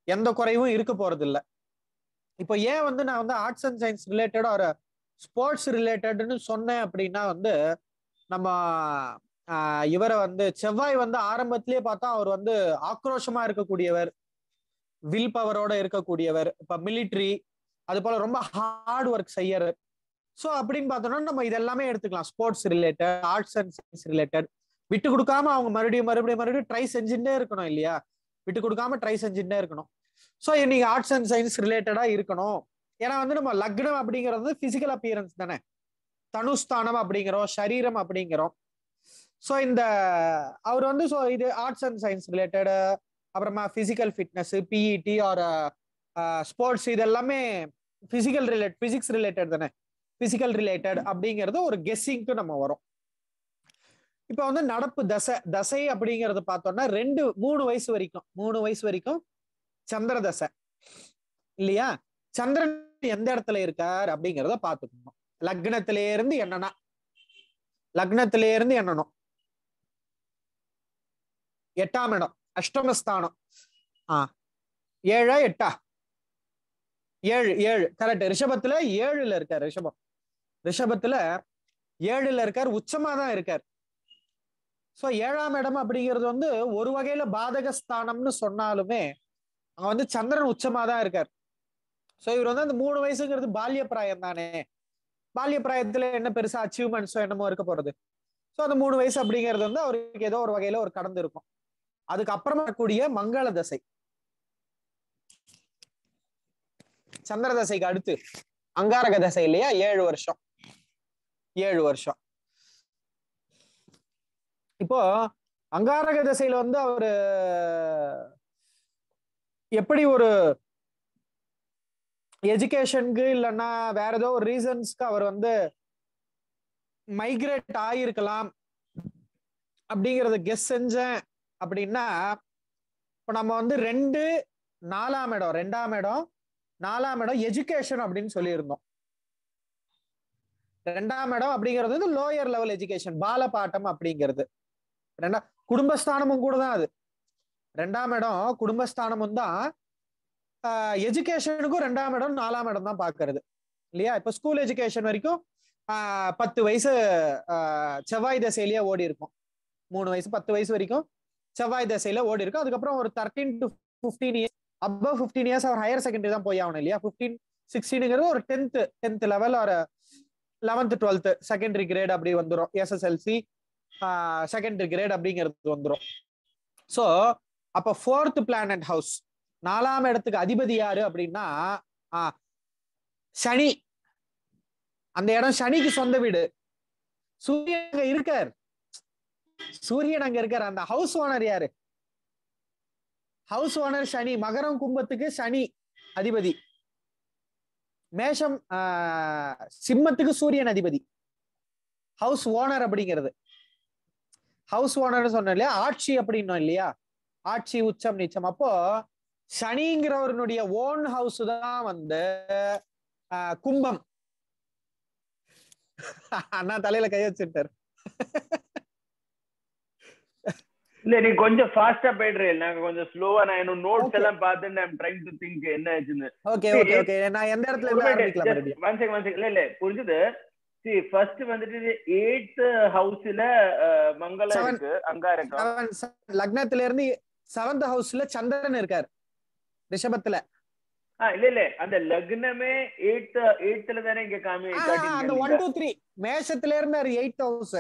எந்த குறைவும் இருக்க போறது இல்லை. இப்போ ஏன் வந்து நான் வந்து ஆர்ட்ஸ் அண்ட் சயின்ஸ் ரிலேட்டடா ஒரு ஸ்போர்ட்ஸ் ரிலேட்டட்னு சொன்னேன் அப்படின்னா வந்து, நம்ம இவரை வந்து செவ்வாய் வந்து ஆரம்பத்திலேயே பார்த்தா அவர் வந்து ஆக்ரோஷமா இருக்கக்கூடியவர், வில் பவரோட இருக்கக்கூடியவர், இப்ப மிலிட்ரி அது போல ரொம்ப ஹார்ட் ஒர்க் செய்யறது. ஸோ அப்படின்னு பார்த்தோம்னா நம்ம இதெல்லாமே எடுத்துக்கலாம், sports related, arts and science related. விட்டு கொடுக்காம அவங்க மறுபடியும் ட்ரை செஞ்சுட்டே இருக்கணும் இல்லையா, விட்டு கொடுக்காம ட்ரை செஞ்சுட்டே இருக்கணும். ஸோ இன்னைக்கு ஆர்ட்ஸ் அண்ட் சயின்ஸ் ரிலேட்டடா இருக்கணும். ஏன்னா வந்து நம்ம லக்னம் அப்படிங்கிறது பிசிக்கல் அப்பியரன்ஸ் தானே, தனுஸ்தானம் அப்படிங்கிறோம், சரீரம் அப்படிங்கிறோம். ஸோ இந்த அவர் வந்து ஸோ இது ஆர்ட்ஸ் அண்ட் சயின்ஸ் ரிலேட்டட், அப்புறமா physical fitness, PET or sports, இது எல்லாமே பிசிக்ஸ் ரிலேட்டட் தானே, பிசிக்கல் ரிலேட்டட் அப்படிங்கிறது ஒரு கெஸ்ஸிங்க்கு நம்ம வரும். இப்ப வந்து நடப்பு தசை அப்படிங்கறது பார்த்தோம்னா 3 வயசு வரைக்கும் சந்திர தசை இல்லையா. சந்திரன் எந்த இடத்துல இருக்கார் அப்படிங்கிறத பார்த்துக்கணும். லக்னத்திலே இருந்து என்னன்னா, லக்னத்திலே இருந்து என்னணும் 8ஆம் இடம் அஷ்டமஸ்தானம். 7 8 7 கரெக்ட். ரிஷபத்துல 7ல இருக்கார், ரிஷபத்துல 7ல இருக்கார், உச்சமா தான் இருக்கார். சோ 7ஆம் இடம் அப்படிங்கிறது வந்து ஒரு வகையில பாதகஸ்தானம்னு சொன்னாலுமே அங்க வந்து சந்திரன் உச்சமா தான் இருக்கார். சோ இவர் வந்து அந்த 3 வயசுங்கிறது பால்ய பிராயம் தானே, பால்ய பிராயத்துல என்ன பெருசா அச்சீவ்மெண்ட்ஸோ என்னமோ இருக்க போறது. சோ அந்த 3 வயசு அப்படிங்கிறது வந்து அவருக்கு ஏதோ ஒரு வகையில ஒரு கடந்து இருக்கும். அதுக்கப்புறமா கூடிய மங்கள தசை, சந்திர தசைக்கு அடுத்து அங்காரக தசை இல்லையா, 7 வருஷம். இப்போ அங்காரக தசையில வந்து அவரு எப்படி ஒரு எஜுகேஷனுக்கு இல்லைன்னா வேற ஏதோ ஒரு ரீசன்ஸ்க்கு அவர் வந்து மைக்ரேட் ஆகிருக்கலாம் அப்படிங்கறத கெஸ் செஞ்சேன் அப்படின்னா, இப்ப நம்ம வந்து 2 4ஆம் இடம் 2ஆம் இடம் 4ஆம் இடம் எஜுகேஷன் அப்படின்னு சொல்லியிருந்தோம். 2ஆம் இடம் அப்படிங்கிறது வந்து லோயர் லெவல் எஜுகேஷன், பாலபாட்டம் அப்படிங்கிறது. குடும்பஸ்தானமும் கூட தான் அது. 2ஆம் இடம் குடும்பஸ்தானமும் தான், எஜுகேஷனுக்கும் 2ஆம் இடம் 4ஆம் இடம் தான் பாக்குறது இல்லையா. இப்ப ஸ்கூல் எஜுகேஷன் வரைக்கும் 10 வயசு செவ்வாய் தசையிலேயே ஓடி இருக்கும், 3 வயசு 10 வயசு வரைக்கும் செவ்வாய் தசையில ஓடி இருக்கும். அதுக்கப்புறம் ஒரு 13 to 15 இயர்ஸ், above 15 இயர்ஸ் அவர் ஹையர் செகண்டரி தான் போய் ஆகணும் இல்லையா. 15 16ங்கிறது ஒரு 10th லெவல் ஒரு 11th 12th செகண்டரி கிரேட் அப்படி வந்துடும், எஸ்எஸ்எல்சி செகண்டரி கிரேட் அப்படிங்கிறது வந்துடும். சோ அப்ப 4th பிளானட் ஹவுஸ், 4ஆம் இடத்துக்கு அதிபதி யாரு அப்படின்னா சனி. அந்த இடம் சனிக்கு சொந்த வீடு. சூரியன் அங்க இருக்கார், அந்த ஹவுஸ் ஓனர் யாரு, ஹவுஸ் ஓனர் சனி. மகரம் கும்பத்துக்கு சனி அதிபதி, மேஷம் சிம்மத்துக்கு சூரியன் அதிபதி. ஹவுஸ் ஓனர் அப்படிங்கிறது, ஹவுஸ் ஓனர் சொன்ன இல்லையா, ஆட்சி அப்படின்னோம் இல்லையா, ஆட்சி உச்சம் நீச்சம். அப்போ சனிங்கிறவருடைய ஓன் ஹவுஸ் தான் வந்து கும்பம். அண்ணா தலையில கை வச்சுட்டாரு. இல்ல நீ கொஞ்சம் ஃபாஸ்டா போயிடுறே, நாங்க கொஞ்சம் ஸ்லோவா, நான் இன்னும் நோட்ஸ் எல்லாம் பார்த்துட்டு ஐம் ட்ரைங் டு திங்க் என்ன ஆச்சுன்னு. ஓகே நான் எந்த இடத்துல இருந்து ஆரம்பிக்கலாம்? ஒன் செகண்ட் இல்ல புரிஞ்சுது. see ஃபர்ஸ்ட் வந்துட்டு 8th ஹவுஸ்ல மங்களம் இருக்கு, அங்காரகம். லக்னத்துல இருந்து 7th ஹவுஸ்ல சந்திரன் இருக்கார் ரிஷபத்துல. இல்ல அந்த லக்னமே 8th தானே இங்க காமி. அந்த 1 2 3 மேஷத்துல இருந்து 8th ஹவுஸ்,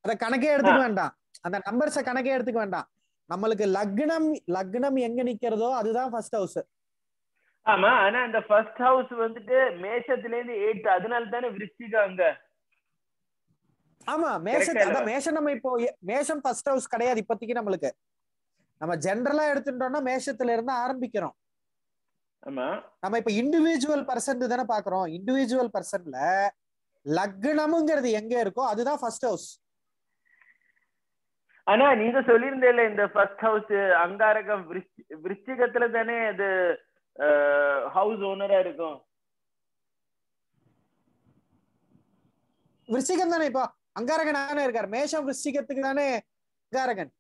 அத கணக்கே எடுத்துக்க வேண்டாம், அந்த நம்பர்ஸ கணக்கே எடுத்துக்க வேண்டாம். நம்மளுக்கு லக்னம் எங்க நிக்கிறதோ அதுதான் ஃபர்ஸ்ட் ஹவுஸ். ஆமா, ஆனா அந்த ஃபர்ஸ்ட் ஹவுஸ் வந்துட்டு மேஷத்துல இருந்து 8, அதனால தானே விருச்சிகம் அங்க. ஆமா, அதான் மேஷம். நம்ம இப்போ மேஷம் ஃபர்ஸ்ட் ஹவுஸ் கிடையாது இப்போதைக்கு நம்மளுக்கு. நம்ம ஜெனரலா எடுத்துட்டோம்னா மேஷத்துல இருந்து ஆரம்பிக்கிறோம். ஆமா, நம்ம இப்ப இண்டிவிஜுவல் பர்சன் தானே பாக்குறோம். இண்டிவிஜுவல் பர்சன்ல லக்னம்ங்கிறது எங்க இருக்கோ அதுதான் ஃபர்ஸ்ட் ஹவுஸ். ஆனா நீங்க சொல்லியிருந்தேல இந்த ஃபர்ஸ்ட் ஹவுஸ் அங்காரகம் விருச்சிகத்துல தானே அது ஹவுஸ் ஓனரா இருக்கும். விருச்சிகம் தானே இப்போ அங்காரகன் தானே இருக்காரு. மேஷம் விருச்சிகத்துக்கு தானே அங்காரகன்.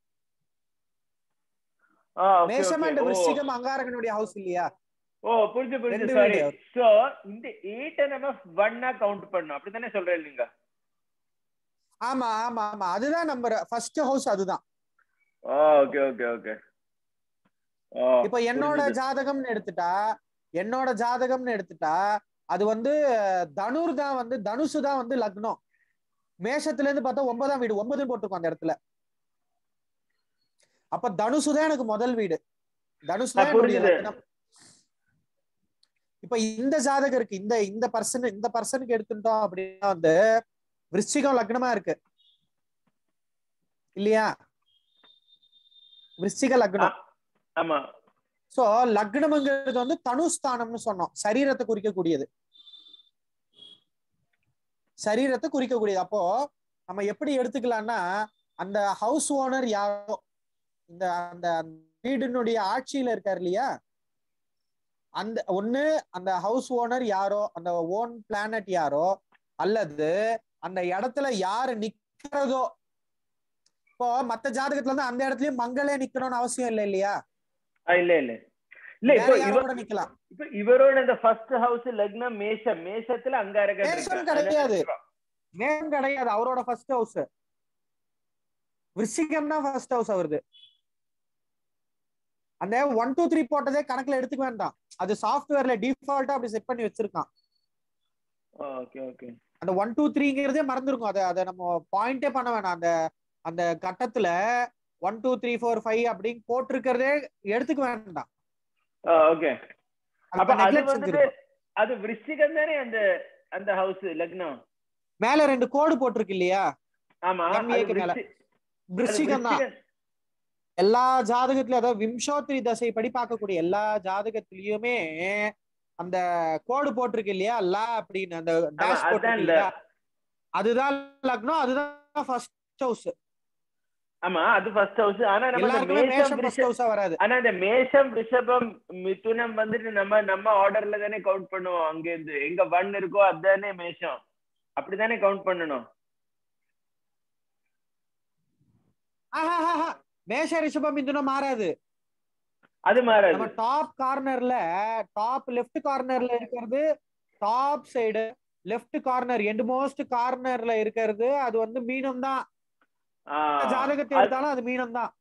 மேஷம் அண்ட் விருச்சிகம் அங்காரகனுடைய ஹவுஸ் இல்லையா? ஓ, புரிஞ்சு. சாரி. சோ இந்த 8 நம்ம 1 கவுண்ட் பண்ணோம், அப்படிதானே சொல்றேன் நீங்க? ஆமா ஆமா ஆமா, அதுதான் நம்பர் ஃபர்ஸ்ட் ஹவுஸ், அதுதான். ஓகே. இப்ப என்னோட ஜாதகம்னு எடுத்துட்டா அது வந்து தனுர் தான், வந்து தனுசு தான் வந்து லக்னம். மேஷத்துல இருந்து பார்த்தா 9ஆம் வீடு, 9 போட்டிருக்கோம் அந்த இடத்துல. அப்ப தனுசு தான் எனக்கு முதல் வீடு, தனுசு தான் என்னுடைய லக்னம். இப்ப இந்த ஜாதகருக்கு இந்த பர்சனுக்கு எடுத்துட்டோம் அப்படின்னா வந்து விருச்சிகம் லக்னமா இருக்கு இல்லையா? விருச்சிக லக்னம். ஆமா. சோ லக்னம்ங்கிறது வந்து தனுஸ்தானம்னு சொன்னோம், சரீரத்தை குறிக்கக்கூடியது. அப்போ நம்ம எப்படி எடுத்துக்கலாம்னா, அந்த ஹவுஸ் ஓனர் யாரோ, இந்த அந்த வீடினுடைய ஆட்சியில இருக்காரு இல்லையா, அந்த ஒண்ணு அந்த ஹவுஸ் ஓனர் யாரோ, அந்த ஓன் பிளானட் யாரோ, அல்லது அந்த இடத்துல யாரு நிக்கிறதோ. இப்போ மத்த ஜாதகத்துல இருந்து அந்த இடத்துலயும் மங்களே நிக்கணும்னு அவசியம் இல்லை இல்லையா? இல்ல இப்போ இவரோட நிக்கலாம். இப்போ இவரோட இந்த ஃபர்ஸ்ட் ஹவுஸ் லக்னம் மேஷத்துல அங்காரகன் கிடையாது, மேஷம் கிடையாது. அவரோட ஃபர்ஸ்ட் ஹவுஸ் விருச்சிகம் தான் ஃபர்ஸ்ட் ஹவுஸ் அவருது. அந்த 1 2 3 போட்டதே கணக்குல எடுத்துக்க வேண்டாம், அது சாஃப்ட்வேர்ல டிஃபால்ட்டா அப்படி செட் பண்ணி வச்சிருக்கான். அந்த 1 2 3ங்கிறதே மறந்துருக்கும், அதை நம்ம பாயிண்டே பண்ண வேணாம். அந்த கட்டத்துல 1 2 3 4 5 அப்படின்னு போட்டிருக்கிறதே எடுத்துக்க வேண்டாம். ஓகே. அப்ப அது வந்து அது விருச்சிகம் தானே அந்த ஹவுஸ் லக்னம். மேல 2 கோடு போட்டிருக்கு இல்லையா? ஆமா, மேல விருச்சிகம் தான். எல்லா ஜாதகத்திலயும், அதாவது விம்சோத்திரி தசை படி பார்க்கக்கூடிய எல்லா ஜாதகத்திலயுமே அந்த கோடு போட்டிருக்கு இல்லையா, லா அப்படின்னு அந்த டேஷ் போட்டிருக்கு இல்லையா, அதுதான் லக்னம், அதுதான் ஃபர்ஸ்ட் ஹவுஸ். ஆமா, அது ஃபர்ஸ்ட் ஹவுஸ். ஆனா நம்ம மேஷம் ஃபர்ஸ்ட் ஹவுஸா வராது. ஆனா இந்த மேஷம் ரிஷபம் மிதுனம் வந்துட்டு நம்ம ஆர்டர்ல தானே கவுண்ட் பண்ணுவோம். அங்க இருந்து எங்க 1 இருக்கோ அதுதானே மேஷம், அப்படிதானே கவுண்ட் பண்ணணும். மேஷ ரிஷபம் மிதுனம் மாறாது, அது மாறாது. நம்ம டாப் கார்னர்ல, டாப் லெஃப்ட் கார்னர்ல இருக்கிறது, top side left corner end most கார்னர்ல இருக்கிறது அது வந்து மீனம் தான். ஜாதகத்தை எடுத்தாலும் அது மீனம் தான்.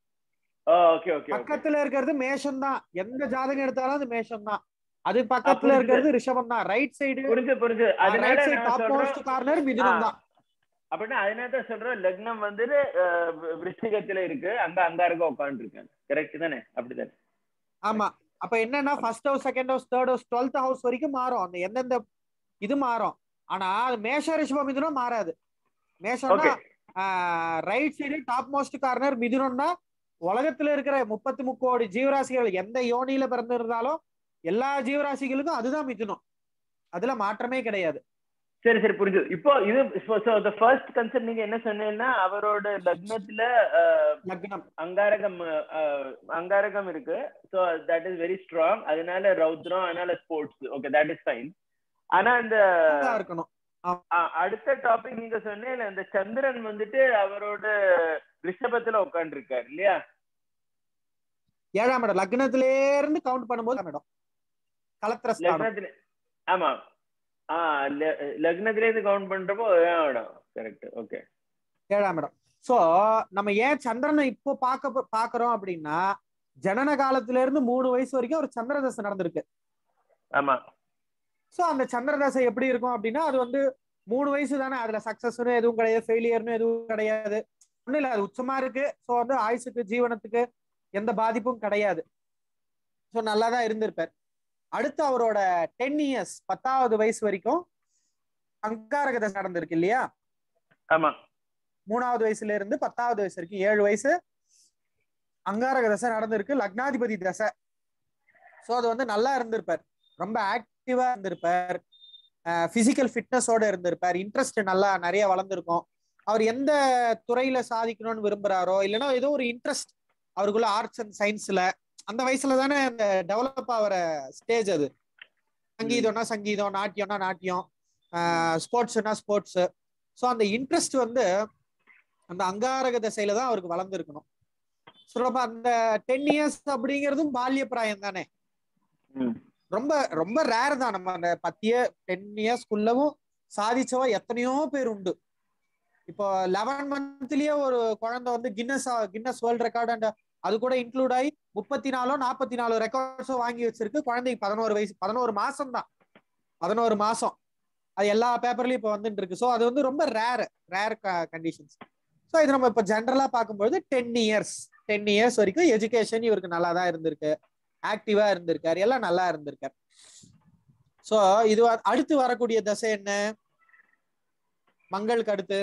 பக்கத்துல இருக்கிறது மேஷம் தான். எந்த ஜாதகம் எடுத்தாலும் அது மேஷம் தான். அது பக்கத்துல இருக்கிறது ரிஷபம் தான். ரைட் சைடு புரிஞ்சு. Right side top most corner மிதுனம் தான். அப்படின்னா அதனால தான் சொல்றோம் லக்னம் வந்துட்டு விருச்சிகத்துல இருக்கு, அங்க அங்காரகம் உட்கார்ந்து இருக்காங்க. கரெக்ட் தானே? அப்படிதானே? ஆமா. அப்ப என்னன்னா first house, second house, third house, 12th house வரைக்கும் மாறும், அந்த எந்தெந்த இது மாறும். ஆனா அது மேஷ ரிஷபம் மிதுனம் மாறாது. மேஷம்னா right side top most corner, மிதுனம்னா உலகத்துல இருக்கிற 33 கோடி ஜீவராசிகள் எந்த யோனியில பிறந்திருந்தாலும் எல்லா ஜீவராசிகளுக்கும் அதுதான் மிதுனம், அதுல மாற்றமே கிடையாது. சரி புரிஞ்சு. இப்போ இது ஃபர்ஸ்ட் கன்செப்ட் நீங்க என்ன சொன்னீங்கன்னா, அவரோட லக்னத்துல லக்னம் அங்காரகம் இருக்கு. So that is very strong. அதனால ரௌத்ரம், அதனால sports. Okay, that is fine. ஆனா இந்த இருக்கணும். அடுத்த டாபிக் நீங்க சொன்னீங்க, இந்த சந்திரன் வந்துட்டு அவரோட ரிஷபத்துல உட்கார்ந்து இருக்காரு இல்லையா? 7ஆம் இடம் லக்னத்திலே இருந்து கவுண்ட் பண்ணும்போது மேடம் கலத்திரஸ்தானம். ஆமா, லக்னத்திலே இருந்து கவுண்ட் பண்றப்போ 7ஆம் இடம். கரெக்ட். ஓகே, 7ஆம் இடம். சோ நம்ம ஏன் சந்திரனை இப்போ பாக்குறோம் அப்படின்னா, ஜனன காலத்துல இருந்து 3 வயசு வரைக்கும் ஒரு சந்திர தசை நடந்திருக்கு. ஆமா. சோ அந்த சந்திர தசை எப்படி இருக்கும் அப்படின்னா, அது வந்து 3 வயசு தானே, அதுல சக்சஸ்னு எதுவும் கிடையாது, ஃபெயிலியர்னு எதுவும் கிடையாது, ஒண்ணும் இல்ல, அது உச்சமா இருக்கு. சோ வந்து ஆயுசுக்கு ஜீவனத்துக்கு எந்த பாதிப்பும் கிடையாது. சோ நல்லாதான் இருந்திருப்பார். அடுத்து அவரோட 10 இயர்ஸ் 10வது வயசு வரைக்கும் அங்காரக தசை நடந்திருக்கு இல்லையா? ஆமா. 3வது வயசுல இருந்து 10வது வயசு வரைக்கும் 7 வயசு அங்காரக தசை நடந்திருக்கு, லக்னாதிபதி தசை. சோ அது வந்து நல்லா இருந்திருப்பார், ரொம்ப ஆக்டிவா இருந்திருப்பார், பிசிக்கல் ஃபிட்னஸோட இருந்திருப்பார், இன்ட்ரெஸ்ட் நல்லா நிறைய வளர்ந்துருக்கும். அவர் எந்த துறையில சாதிக்கணும்னு விரும்புறாரோ இல்லைன்னா ஏதோ ஒரு இன்ட்ரெஸ்ட் அவருக்குள்ள ஆர்ட்ஸ் அண்ட் சயின்ஸ்ல, அந்த வயசுல தானே அந்த டெவலப் ஆகிற ஸ்டேஜ் அது. சங்கீதம்னா சங்கீதம், நாட்டியம்னா நாட்டியம், ஸ்போர்ட்ஸ்னா ஸ்போர்ட்ஸ். ஸோ அந்த இன்ட்ரெஸ்ட் வந்து அந்த அங்காரக தசையில தான் அவருக்கு வளர்ந்துருக்கணும். ஸோ அப்ப அந்த 10 இயர்ஸ் அப்படிங்கிறதும் பால்ய பிராயம் தானே, ரொம்ப ரொம்ப ரேர் தான். நம்ம அந்த 10 இயர்ஸ்க்குள்ளவும் சாதிச்சவா எத்தனையோ பேர் உண்டு. இப்போ 11 மந்த்லயே ஒரு குழந்தை வந்து கின்னஸ் வேர்ல்ட் ரெக்கார்டு அண்ட் அது கூட இன்க்ளூட் ஆகி 34 44 ரெக்கார்ட்ஸோ வாங்கி வச்சிருக்கு. குழந்தைக்கு 11 வயசு, 11 மாசம் தான், 11 மாசம். அது எல்லா பேப்பர்லயும் இப்போ வந்துட்டு இருக்கு. ஸோ அது வந்து ரொம்ப ரேர் கண்டிஷன்ஸ். ஸோ இது நம்ம இப்போ ஜென்ரலா பார்க்கும்போது 10 இயர்ஸ் வரைக்கும் எஜுகேஷன் இவருக்கு நல்லா தான் இருந்திருக்கு, ஆக்டிவா இருந்திருக்காரு, எல்லாம் நல்லா இருந்திருக்காரு. ஸோ இது அடுத்து வரக்கூடிய தசை என்ன? மங்களுக்கு அடுத்து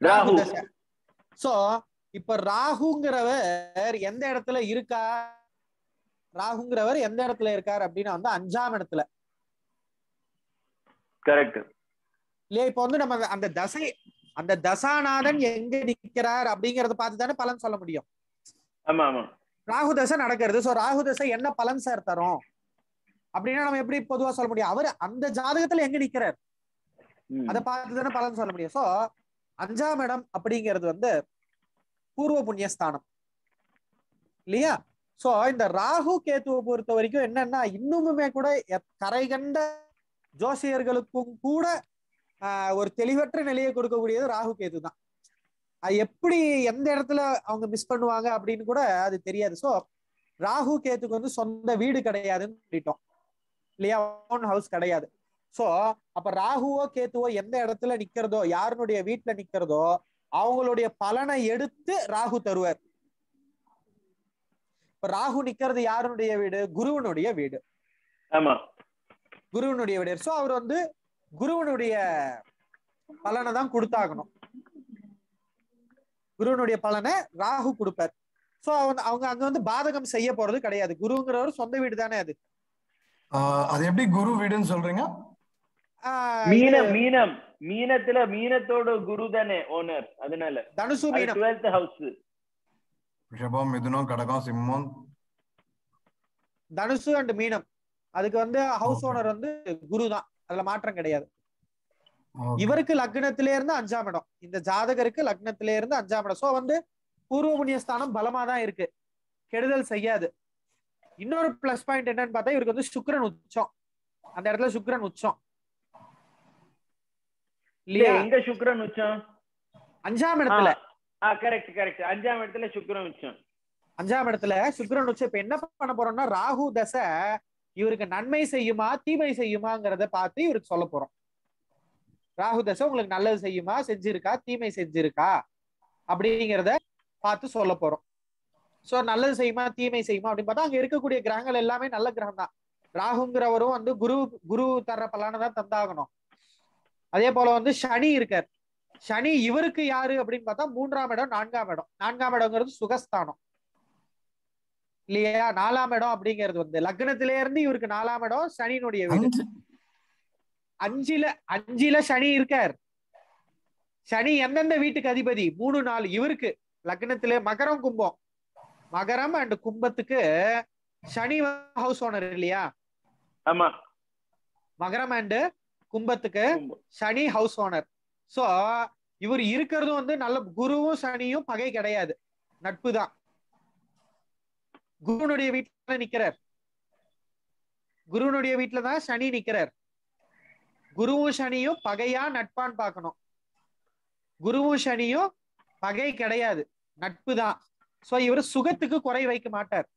ராகு தசை. சோ இப்ப ராகுங்கிறவர் எந்த இடத்துல இருக்கா? ராகுங்கிறவர் எந்த இடத்துல இருக்காரு அப்படின்னா வந்து 5ஆம் இடத்துல. கரெக்ட் இல்லையா? இப்ப வந்து நம்ம அந்த தசாநாதன் எங்க நிக்கிறார் அப்படிங்கறத பார்த்து தானே பலன் சொல்ல முடியும். ஆமா ஆமா. ராகு தசை நடக்கிறது. சோ ராகு தசை என்ன பலன் சார் தரும் அப்படின்னா நம்ம எப்படி பொதுவா சொல்ல முடியும்? அவர் அந்த ஜாதகத்துல எங்க நிக்கிறார் அதை பார்த்து தானே பலன் சொல்ல முடியும். சோ 5ஆம் இடம் அப்படிங்கிறது வந்து பூர்வ புண்ணியஸ்தானம் இல்லையா? சோ இந்த ராகு கேத்துவை பொறுத்த வரைக்கும் என்னன்னா, இன்னுமுமே கூட கரை கண்ட ஜோசியர்களுக்கும் கூட ஒரு தெளிவற்ற நிலையை கொடுக்கக்கூடியது ராகு கேத்து தான். அது எப்படி எந்த இடத்துல அவங்க மிஸ் பண்ணுவாங்க அப்படின்னு கூட அது தெரியாது. சோ ராகு கேத்துக்கு வந்து சொந்த வீடு கிடையாதுன்னு சொல்லிட்டோம் இல்லையா? ஓன் ஹவுஸ் கிடையாது. சோ அப்ப ராகுவோ கேத்துவோ எந்த இடத்துல நிக்கிறதோ, யாருடைய வீட்டுல நிக்கிறதோ அவங்களுடைய பலனை எடுத்து ராகு தருவார். இப்ப ராகு நிக்கிறது யாருடைய வீடு? குருவனுடைய வீடு. ஆமா, குருவனுடைய வீடு. சோ அவர் வந்து குருவனுடைய பலனை தான் கொடுத்தாகணும். குருவனுடைய பலனை ராகு கொடுப்பார். சோ அவங்க அங்க வந்து பாதகம் செய்ய போறது கிடையாது. குருங்கிறவர் சொந்த வீடு தானே அது. அது எப்படி குரு வீடுன்னு சொல்றீங்க? மீனத்துல மீனத்தோட குரு தானே ஓனர், அதனால தனுசு மீனம் 12th ஹவுஸ். ரிஷபம், மிதுனம், கடகம், சிம்மம், தனுசு அண்ட் மீனம் அதுக்கு வந்து ஹவுஸ் ஓனர் வந்து குரு தான், அதுல மாற்றம் கிடையாது. இவருக்கு லக்னத்திலே இருந்து 5ஆம் இடம், இந்த ஜாதகருக்கு லக்னத்திலே இருந்து 5ஆம் இடம். சோ வந்து பூர்வ புண்ணியஸ்தானம் பலமா தான் இருக்கு, கெடுதல் செய்யாது. இன்னொரு பிளஸ் பாயிண்ட் என்னன்னு பார்த்தா இவருக்கு வந்து சுக்கிரன் உச்சம், அந்த இடத்துல சுக்கிரன் உச்சம் இல்லையா? எங்க சுக்கிரன் உச்சம்? 5ஆம் இடத்துல. கரெக்ட் 5ஆம் இடத்துல சுக்கிரன் உச்சம். 5ஆம் இடத்துல சுக்கிரன் உச்சம். இப்ப என்ன பண்ண போறோம்னா ராகு தசை இவருக்கு நன்மை செய்யுமா தீமை செய்யுமாங்கிறத பார்த்து இவருக்கு சொல்ல போறோம். ராகு தசை உங்களுக்கு நல்லது செய்யுமா, செஞ்சிருக்கா, தீமை செஞ்சிருக்கா அப்படிங்கிறத பார்த்து சொல்ல போறோம். சோ நல்லது செய்யுமா தீமை செய்யுமா அப்படின்னு பார்த்தா அங்க இருக்கக்கூடிய கிரகங்கள் எல்லாமே நல்ல கிரகம் தான். ராகுங்கிறவரும் வந்து குரு தர்ற பலனை தான் தந்தாகணும். அதே போல வந்து சனி இருக்கார். சனி இவருக்கு யாரு அப்படின்னு பார்த்தா 3ஆம் இடம் 4ஆம் இடம். 4ஆம் இடம்ங்கிறது சுகஸ்தானம் இல்லையா? 4ஆம் இடம் அப்படிங்கிறது வந்து லக்னத்திலே இருந்து இவருக்கு 4ஆம் இடம் சனியினுடைய வீடு. 5ல சனி இருக்கார். சனி எந்தெந்த வீட்டுக்கு அதிபதி? 3 4 இவருக்கு லக்னத்திலே மகரம் கும்பம். மகரம் அண்ட் கும்பத்துக்கு சனி ஹவுஸ் ஓனர் இல்லையா? ஆமா, மகரம் அண்ட் கும்பத்துக்கு சனி ஹவுஸ் ஓனர். சோ இவர் இருக்கிறதும் வந்து நல்ல, குருவும் சனியும் பகை கிடையாது, நட்பு தான். குருனுடைய வீட்டுல நிக்கிறார், குருனுடைய வீட்டுல தான் சனி நிக்கிறார். குருவும் சனியும் பகையா நட்பான்னு பார்க்கணும். குருவும் சனியும் பகை கிடையாது, நட்பு தான். சோ இவர் சுகத்துக்கு குறை வைக்க மாட்டார்.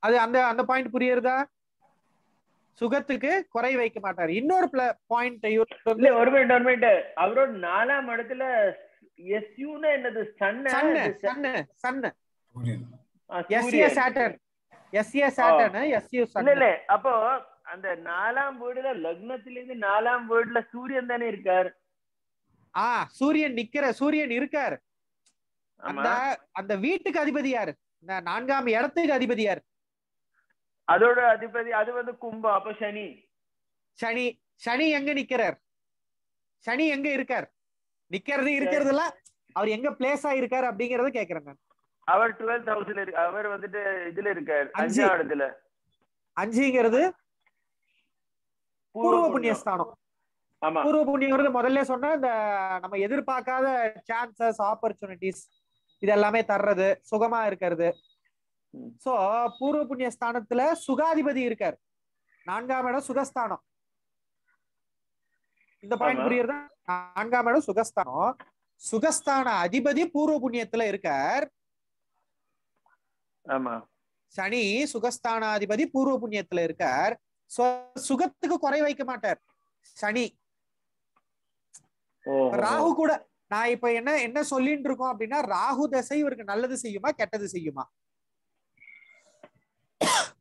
அது அந்த அந்த பாயிண்ட் புரியுறதா? சுகத்துக்கு குறை வைக்க மாட்டார். இன்னொரு பாயிண்ட் ஒரு மினிட், அவரோட 4ஆம் இடத்துல எஸ்யூனா என்னது? சன்னு. SA Saturn, SA Saturn, SU இல்ல சன். இல்ல, அப்போ அந்த 4ஆம் வீடுல லக்னத்துல இருந்து 4ஆம் வீடுல சூரியன் தானே இருக்கார். சூரியன் சூரியன் இருக்கார். அந்த ஆமா, அந்த வீட்டுக்கு அதிபதி யாரு? இந்த 4ஆம் இடத்துக்கு அதிபதி யாரு? அதோட அதிபதி அது வந்து கும்பம். அப்ப சனி. சனி. சனி எங்க நிக்கிறார்? சனி எங்க இருக்கார்? இருக்கிறதுல அவர் எங்க பிளேஸ் ஆயிருக்காரு அப்படிங்கறத கேக்குறேன் நான். அவர் 12th ஹவுஸ்ல இருக்கு. அவர் வந்துட்டு இதுல இருக்கார், 5ஆம் இடத்துல. 5ங்கிறது பூர்வ புண்ணியஸ்தானம். ஆமா, பூர்வ புண்ணியங்கிறது முதல்ல சொன்ன இந்த நம்ம எதிர்பார்க்காத சான்சஸ், ஆப்பர்ச்சுனிட்டிஸ் இது எல்லாமே தர்றது, சுகமா இருக்கிறது. சோ பூர்வ புண்ணிய ஸ்தானத்துல சுகாதிபதி இருக்கார். 4ஆம் இடம் சுகஸ்தானம். இந்த பாயிண்ட் புரியுறதா? 4ஆம் இடம் சுகஸ்தானம். சுகஸ்தான அதிபதி பூர்வ புண்ணியத்துல இருக்கார். ஆமா, சனி சுகஸ்தானாதிபதி பூர்வ புண்ணியத்துல இருக்கார். சுகத்துக்கு குறை வைக்க மாட்டார் சனி. ராகு கூட நான் இப்ப என்ன சொல்லிட்டு இருக்கோம் அப்படின்னா, ராகு தசை இவருக்கு நல்லது செய்யுமா கெட்டது செய்யுமா?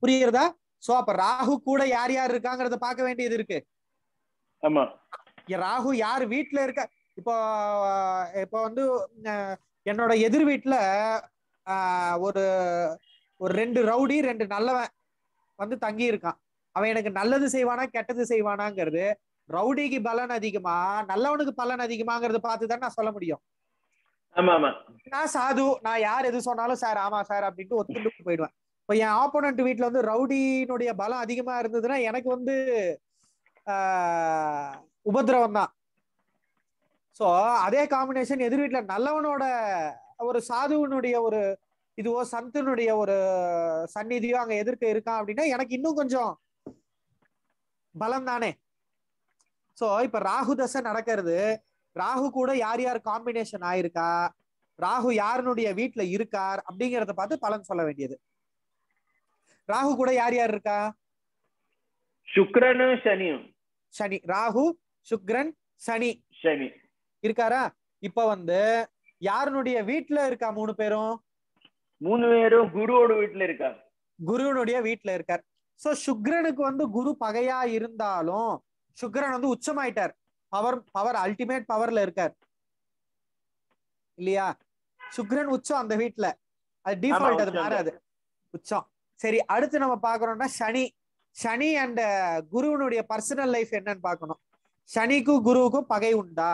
புரியுறதா? சோ அப்ப ராகு கூட யார் யார் இருக்காங்கறத பார்க்க வேண்டியது இருக்கு. ஆமா, ராகு யார் வீட்டுல இருக்க? இப்போ வந்து என்னோட எதிர் வீட்டுல ஒரு 2 ரவுடி 2 நல்லவன் வந்து தங்கி இருக்கான். அவன் எனக்கு நல்லது செய்வானா கெட்டது செய்வானாங்கிறது, ரவுடிக்கு பலன் அதிகமா நல்லவனுக்கு பலன் அதிகமாங்கிறது பார்த்துதான் நான் சொல்ல முடியும். நான் சாது, நான் யார் எது சொன்னாலும் சார் ஆமா சார் அப்படின்ட்டு ஒத்துட்டு போயிடுவேன். இப்ப என் ஆப்போனன்ட் வீட்டுல வந்து ரவுடியினுடைய பலம் அதிகமா இருந்ததுன்னா எனக்கு வந்து உபதிரவம் தான். சோ அதே காம்பினேஷன் எதிர் வீட்டுல நல்லவனோட ஒரு சாதுவனுடைய ஒரு இதுவோ சந்தனுடைய ஒரு சந்நிதியோ அங்க எதிர்க்க இருக்கான் அப்படின்னா எனக்கு இன்னும் கொஞ்சம் பலம் தானே. சோ இப்ப ராகு தசை நடக்கிறது, ராகு கூட யார் யார் காம்பினேஷன் ஆயிருக்கா, ராகு யாருனுடைய வீட்டுல இருக்கார் அப்படிங்கறத பார்த்து பலன் சொல்ல வேண்டியது. ராகு கூட யார் யார் இருக்கா? சுக்கிரனும் சனியும். சனி, ராகு சுக்ரன் சனி இருக்காரா? இப்ப வந்து யாருனுடைய வீட்டுல இருக்கா? 3 பேரும் குருவோட வீட்டுல இருக்கார். குருவனுடைய வீட்டுல இருக்கார். சோ சுக்ரனுக்கு வந்து குரு பகையா இருந்தாலும் சுக்ரன் வந்து உச்சமாயிட்டார். பவர் அல்டிமேட் பவர்ல இருக்கார் இல்லையா? சுக்ரன் உச்சம் அந்த வீட்டுல, அது டிஃபால்ட், அது மாறாது, உச்சம். சரி, அடுத்து நம்ம பாக்குறோம்னா சனி அண்ட் குருவனுடைய பர்சனல் லைஃப் என்னன்னு பாக்கணும். சனிக்கும் குருவுக்கும் பகை உண்டா?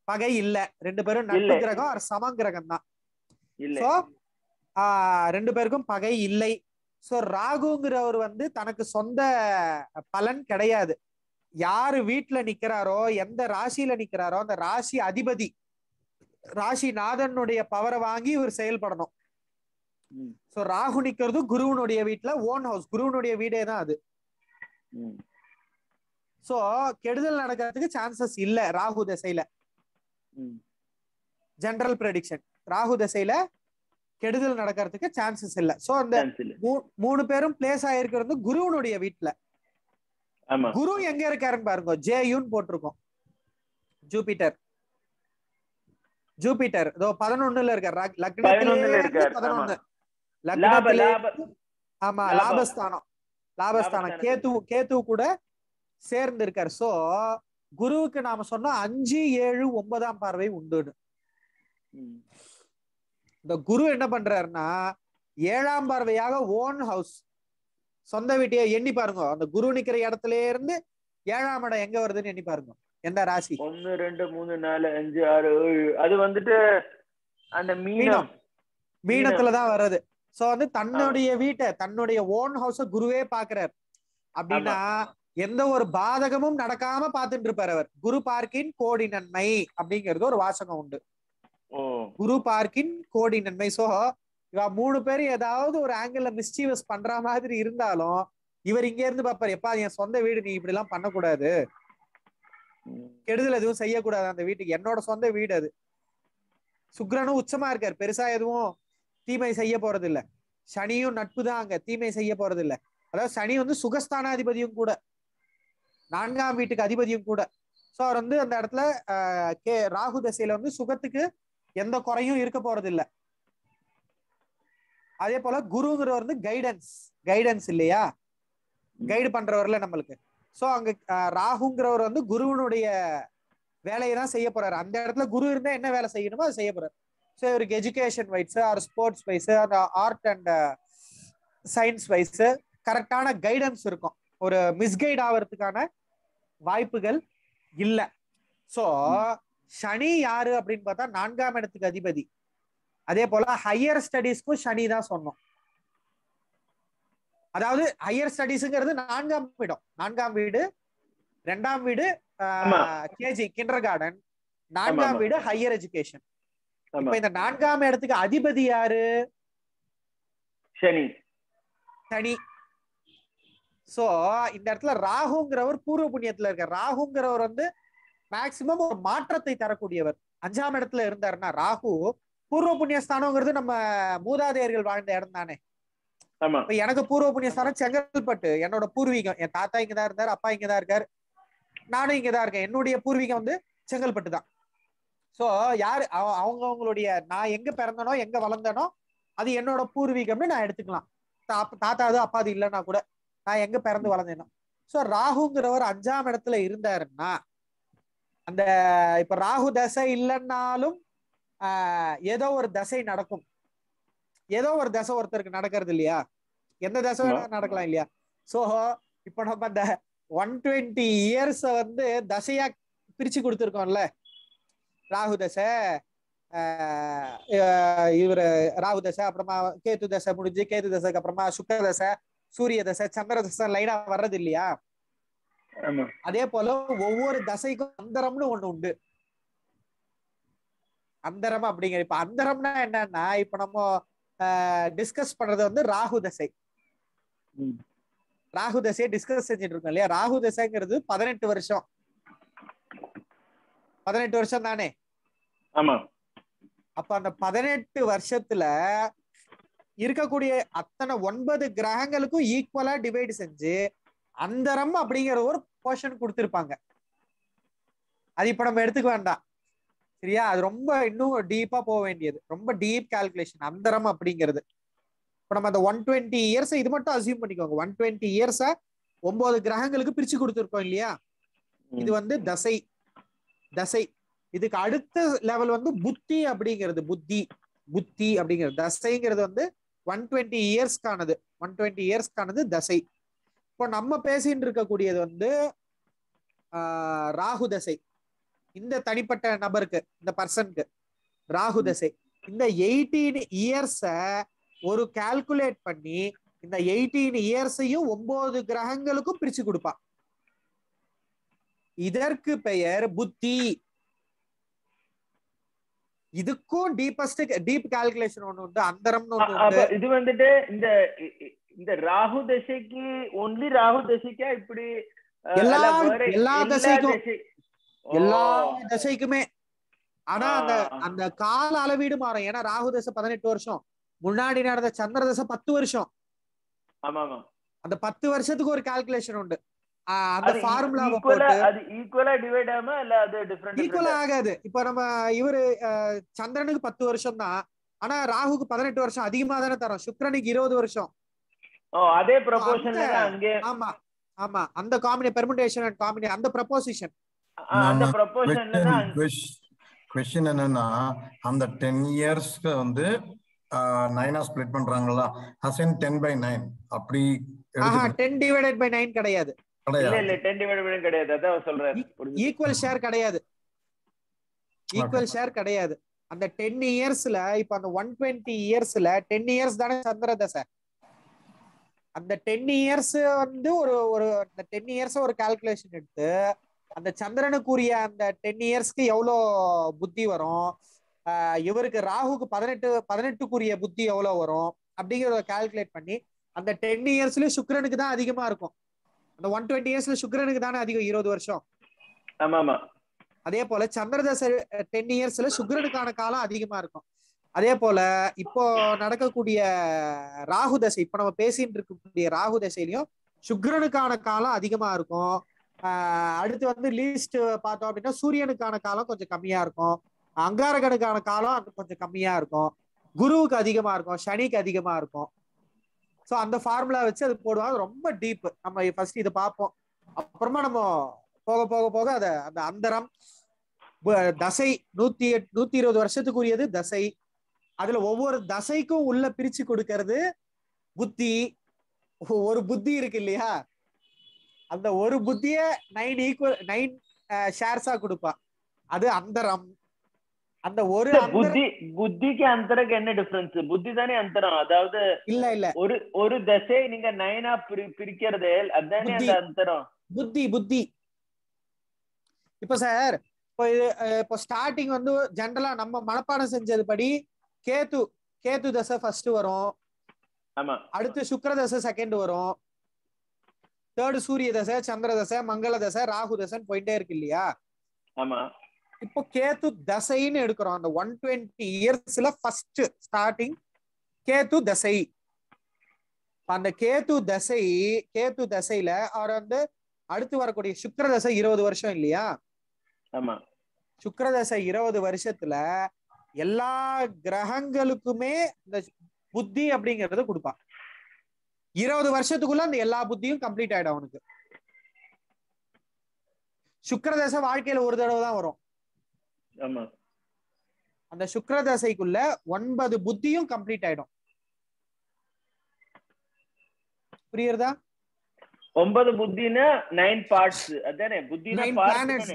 பகை இல்ல. 2 பேரும் நட்பு கிரகம், சம கிரகம் தான். சோ 2 பேருக்கும் பகை இல்லை. சோ ராகுங்கிறவர் வந்து தனக்கு சொந்த பலன் கிடையாது. யாரு வீட்டுல நிக்கிறாரோ, எந்த ராசியில நிக்கிறாரோ அந்த ராசி அதிபதி, ராசிநாதனுடைய பவரை வாங்கி இவர் செயல்படணும். சோ ராகு நிக்கிறது குருவனுடைய வீட்டுல, ஓன் ஹவுஸ், குருவனுடைய வீடே தான் அது. சோ கெடுதல் நடக்கிறதுக்கு சான்சஸ் இல்ல ராகு திசையில. ஜெனரல் ப்ரெடிக்ஷன், ராகு திசையில கெடுதல் நடக்கிறதுக்கு சான்சஸ் இல்ல. சோ அந்த 3 பேரும் பிளேஸ் ஆயிருக்கிறது குருவனுடைய வீட்டுல. குரு எங்க இருக்காருன்னு பாருங்க, ஜேயுன்னு போட்டிருக்கோம். ஜூபிட்டர் இதோ 11ல இருக்காரு. லக்னத்துல 11. லக்னத்துல ஆமா, லாபஸ்தானம் கேத்து கூட சேர்ந்து இருக்காரு. சோ குருவுக்கு நாம சொன்னோம் 5, 7, 9ஆம் பார்வை உண்டு. இந்த குரு என்ன பண்றாருன்னா 7ஆம் பார்வையாக ஓன் ஹவுஸ், சொந்த வீட்டையே எண்ணி பாருங்க. அந்த குரு நிக்கிற இடத்துல இருந்து 7ஆம் இடம் எங்க வருதுன்னு எண்ணி பாருங்க. எந்த ராசி? 1 2 3 4 5 6 7. அது வந்துட்டு அந்த மீனத்துலதான் வருது. சோ வந்து தன்னுடைய வீட்டை, தன்னுடைய ஓன் ஹவுஸ குருவே பாக்குறாரு அப்படின்னா எந்த ஒரு பாதகமும் நடக்காம பாத்துட்டு இருப்பாரு அவர். குரு பார்க்கின் கோடி நன்மை அப்படிங்கிறது ஒரு வாசகம் உண்டு. குரு பார்க்கின் கோடி நன்மை. சோ இவ 3 பேரும் ஏதாவது ஒரு ஆங்கிள் மிஸ்சீவஸ் பண்ற மாதிரி இருந்தாலும் இவர் இங்க இருந்து பாப்பாரு, எப்பா என் சொந்த வீடு, நீ இப்படி எல்லாம் பண்ணக்கூடாது, கெடுதல் எதுவும் செய்யக்கூடாது அந்த வீட்டுக்கு, என்னோட சொந்த வீடு அது. சுக்கிரனும் உச்சமா இருக்காரு, பெருசா எதுவும் தீமை செய்ய போறது இல்ல. சனியும் நட்பு தான், அங்க தீமை செய்ய போறது இல்ல. அதாவது சனி வந்து சுகஸ்தானாதிபதியும் கூட, 4ஆம் வீட்டுக்கு அதிபதியும் கூட. சோ அவர் வந்து அந்த இடத்துல ராகு தசையில வந்து சுகத்துக்கு எந்த குறையும் இருக்க போறது இல்ல. அதே போல குருங்கிறவர் வந்து கைடன்ஸ் இல்லையா, கைடு பண்றவர்ல நம்மளுக்கு. சோ அங்க ராகுங்கிறவர் வந்து குருவனுடைய வேலையை தான் செய்ய போறாரு. அந்த இடத்துல குரு இருந்தா என்ன வேலை செய்யணுமோ அதை செய்ய போறாரு. ஸோ இவருக்கு education wise or sports wise அந்த ஆர்ட் அண்ட் சயின்ஸ் வைஸ் கரெக்டான கைடன்ஸ் இருக்கும். ஒரு மிஸ்கைட் ஆகிறதுக்கான வாய்ப்புகள் இல்லை. ஸோ சனி யாரு அப்படின்னு பார்த்தா 4ஆம் இடத்துக்கு அதிபதி. அதே போல ஹையர் ஸ்டடீஸ்க்கும் சனி தான் சொன்னோம். அதாவது ஹையர் ஸ்டடீஸ்ங்கிறது 4ஆம் இடம், 4ஆம் வீடு, 2ஆம் வீடு கேஜி கிண்டர் கார்டன், 4ஆம் வீடு ஹையர் எஜுகேஷன். இப்ப இந்த 4ஆம் இடத்துக்கு அதிபதி யாரு? சனி. சோ இந்த இடத்துல ராகுங்கிறவர் பூர்வ புண்ணியத்துல இருக்கார். ராகுங்கிறவர் வந்து மேக்சிமம் ஒரு மாற்றத்தை தரக்கூடியவர். 5ஆம் இடத்துல இருந்தாருன்னா ராகு பூர்வ புண்ணியஸ்தானம்ங்கிறது நம்ம மூதாதையர்கள் வாழ்ந்த இடம் தானே. இப்ப எனக்கு பூர்வ புண்ணியஸ்தானம் செங்கல்பட்டு, என்னோட பூர்வீகம். என் தாத்தா இங்கதான் இருந்தாரு, அப்பா இங்கதான் இருக்காரு, நானும் இங்கதான் இருக்கேன். என்னுடைய பூர்வீகம் வந்து செங்கல்பட்டு தான். சோ யாரு அவங்களுடைய நான் எங்க பிறந்தனோ எங்க வளர்ந்தனோ அது என்னோட பூர்வீகம்னு நான் எடுத்துக்கலாம். தாத்தாது அப்பாது இல்லைன்னா கூட நான் எங்க பிறந்து வளர்ந்தேனோ. சோ ராகுங்கிறவர் 5ஆம் இடத்துல இருந்தாருன்னா அந்த இப்ப ராகு தசை இல்லைன்னாலும் ஏதோ ஒரு தசை நடக்கும். ஏதோ ஒரு தசை ஒருத்தருக்கு நடக்கிறது இல்லையா, எந்த தசை வேணா நடக்கலாம் இல்லையா. சோ இப்ப நம்ம அந்த 120 இயர்ஸ் வந்து தசையா பிரிச்சு கொடுத்துருக்கோம்ல. ராகு தசை, இவரு ராகு தசை, அப்புறமா கேது தசை முடிஞ்சு கேது தசைக்கு அப்புறமா சுக்கர தசை, சூரிய தசை, சந்திர தசை லைனா வர்றது இல்லையா. அதே போல ஒவ்வொரு தசைக்கும் அந்தரம்னு ஒண்ணு உண்டு. அந்தரம் அப்படிங்கிற இப்ப அந்தரம்னா என்னன்னா இப்ப நம்ம டிஸ்கஸ் பண்றது வந்து ராகு தசை. ராகு தசையை டிஸ்கஸ் செஞ்சுட்டு இருக்கோம் இல்லையா. ராகு தசைங்கிறது 18 வருஷம். 18 வருஷம் தானே. அப்ப அந்த 18 வருஷத்துல இருக்கக்கூடிய அத்தனை 9 கிரகங்களுக்கும் ஈக்குவலா டிவைட் செஞ்சு அந்தரம் அப்படிங்கிற ஒரு போர்ஷன் கொடுத்திருப்பாங்க. அது இப்ப நம்ம எடுத்துக்க வேண்டாம், சரியா. அது ரொம்ப இன்னும் டீப்பா போக வேண்டியது, ரொம்ப டீப் கால்குலேஷன் அந்தரம் அப்படிங்கிறது. இப்ப நம்ம அந்த 120 இயர்ஸ் இது மட்டும் அசியூம் பண்ணிக்கோங்க. 120 இயர்ஸ 9 கிரகங்களுக்கு பிரிச்சு கொடுத்துருக்கோம் இல்லையா. இது வந்து தசை. இதுக்கு அடுத்த லெவல் வந்து புத்தி அப்படிங்கிறது. புத்தி அப்படிங்கிறது தசைங்கிறது வந்து 120 இயர்ஸ்க்கானது. 120 இயர்ஸ்க்கானது தசை. இப்போ நம்ம பேசிட்டு இருக்கக்கூடியது வந்து ராகு தசை. இந்த தனிப்பட்ட நபருக்கு, இந்த பர்சனுக்கு ராகு தசை. இந்த 18 இயர்ஸ ஒரு கால்குலேட் பண்ணி இந்த 18 இயர்ஸையும் 9 கிரகங்களுக்கும் பிரிச்சு கொடுப்பா. இதற்கு பெயர் புத்தி. இதுக்கும் டீப் கால்குலேஷன் ஒண்ணு உண்டு, அந்தரம்னு ஒண்ணு உண்டு. இது வந்துட்டு இந்த ராகு தசைக்கு ஒன்லி ராகு தசைக்கா இப்படி எல்லா தசைக்குமே. ஆனா அந்த கால அளவீடு மாறும். ஏன்னா ராகு தசை 18 வருஷம், முன்னாடி நடந்த சந்திர தசை 10 வருஷம். அந்த 10 வருஷத்துக்கு ஒரு கால்குலேஷன் உண்டு. அந்த ஃபார்முலாவை போட்டு அது ஈக்குவலா டிவைட் ஆகாம இல்ல அது டிஃபரண்ட் ஈக்குவலா ஆகாது. இப்ப நம்ம இவரு சந்திரனுக்கு 10 வருஷம் தான், ஆனா ராகுக்கு 18 வருஷம் அதிகமா தானே தரோம். சுக்கிரனுக்கு 20 வருஷம். அதே ப்ரொபோர்ஷன்ல அங்கே. ஆமா அந்த காம்பினேஷன், பெர்முடேஷன் அண்ட் காம்பினேஷன், அந்த ப்ரொபோசிஷன், அந்த ப்ரொபோர்ஷன்ல தான். क्वेश्चन என்னன்னா அந்த 10 இயர்ஸ்க்கு வந்து 9 ஸ்ப்ளிட் பண்றாங்களா, அசைன் 10/9 அப்படி. 10 divided by 9 கிடையாது. இல்ல 10 divided by 9 கிடையாது. அதான் சொல்றேன். ஈக்குவல் ஷேர் கிடையாது. அந்த 10 இயர்ஸ்ல இப்ப அந்த 120 இயர்ஸ்ல 10 இயர்ஸ் தானே சந்திர தசை. அந்த 10 இயர்ஸ் வந்து ஒரு 10 இயர்ஸ் ஒரு கால்குலேஷன் எடுத்து அந்த சந்திரனுக்குரிய அந்த 10 இயர்ஸ்க்கு எவ்வளோ புத்தி வரும், இவருக்கு ராகுக்கு 18க்குரிய புத்தி எவ்வளவு வரும் அப்படிங்கிறத கால்குலேட் பண்ணி அந்த 10 இயர்ஸ்ல சுக்கிரனுக்கு தான் அதிகமா இருக்கும். அந்த 120 இயர்ஸ்ல சுக்கிரனுக்கு தானே அதிகம், 20 வருஷம். அதே போல சந்திரதசை 10 இயர்ஸ்ல சுக்கிரனுக்கான காலம் அதிகமா இருக்கும். அதே போல இப்போ நடக்கக்கூடிய ராகு தசை, இப்ப நம்ம பேசிட்டு இருக்கக்கூடிய ராகு தசையிலையும் சுக்கிரனுக்கான காலம் அதிகமா இருக்கும். அடுத்து வந்து லீஸ்ட் பார்த்தோம் அப்படின்னா சூரியனுக்கான காலம் கொஞ்சம் கம்மியா இருக்கும், அங்காரகனுக்கான காலம் கொஞ்சம் கம்மியா இருக்கும். குருவுக்கு அதிகமா இருக்கும், சனிக்கு அதிகமா இருக்கும். சோ அந்த ஃபார்முலா வச்சு அது போடுவாங்க. ரொம்ப டீப். நம்ம ஃபர்ஸ்ட் இதை பார்ப்போம், அப்புறமா நம்ம போக போக போக அத அந்த அந்தரம் தசை 120 வருஷத்துக்குரியது தசை. அதுல ஒவ்வொரு தசைக்கும் உள்ள பிரிச்சு கொடுக்கறது புத்தி. ஒரு புத்தி இருக்கு இல்லையா, அந்த ஒரு புத்திய 9 ஷேர்ஸா கொடுப்பா, அது அந்தரம். அந்த ஒரு புத்திக்கு அந்தரக்கு என்ன டிஃபரன்ஸ்? புத்தி தானே அந்தரம். அதாவது இல்ல ஒரு தசை நீங்க 9 பிரிக்கிறதே அதுதானே அந்த அந்தரம். புத்தி இப்ப சார், இப்போ ஸ்டார்டிங் வந்து ஜெனரலா நம்ம மனப்பாடம் செஞ்சது படி கேது தசை ஃபர்ஸ்ட் வரும். ஆமா. அடுத்து சுக்கிர தசை செகண்ட் வரும். தேர்டு சூரிய தசை, சந்திர தசை, மங்கள தசை, ராகு தசைன்னு போயிட்டே இருக்கு இல்லையா? ஆமா. இப்போ கேது தசைன்னு எடுக்கிறோம். அந்த 120 இயர்ஸ்ல ஃபர்ஸ்ட் ஸ்டார்டிங் கேது தசை. அந்த கேது தசையில அவர் வந்து அடுத்து வரக்கூடிய சுக்கிர தசை 20 வருஷம் இல்லையா? ஆமா. சுக்கிர தசை 20 வருஷத்துல எல்லா கிரகங்களுக்குமே இந்த புத்தி அப்படிங்கறத கொடுப்பான். 20 வருஷத்துக்குள்ள அந்த எல்லா புத்தியும் கம்ப்ளீட் ஆயிடும் அவனுக்கு. சுக்கிர தசை வாழ்க்கையில ஒரு தடவை தான் வரும். ஆமா. அந்த சுக்கிர தசைக்குள்ள 9 புத்தியும் கம்ப்ளீட் ஆயிடும். புரியுறதா? 9 புத்தினா 9 பார்ட்ஸ். அதானே புத்தினா 9 பிளானட்ஸ்.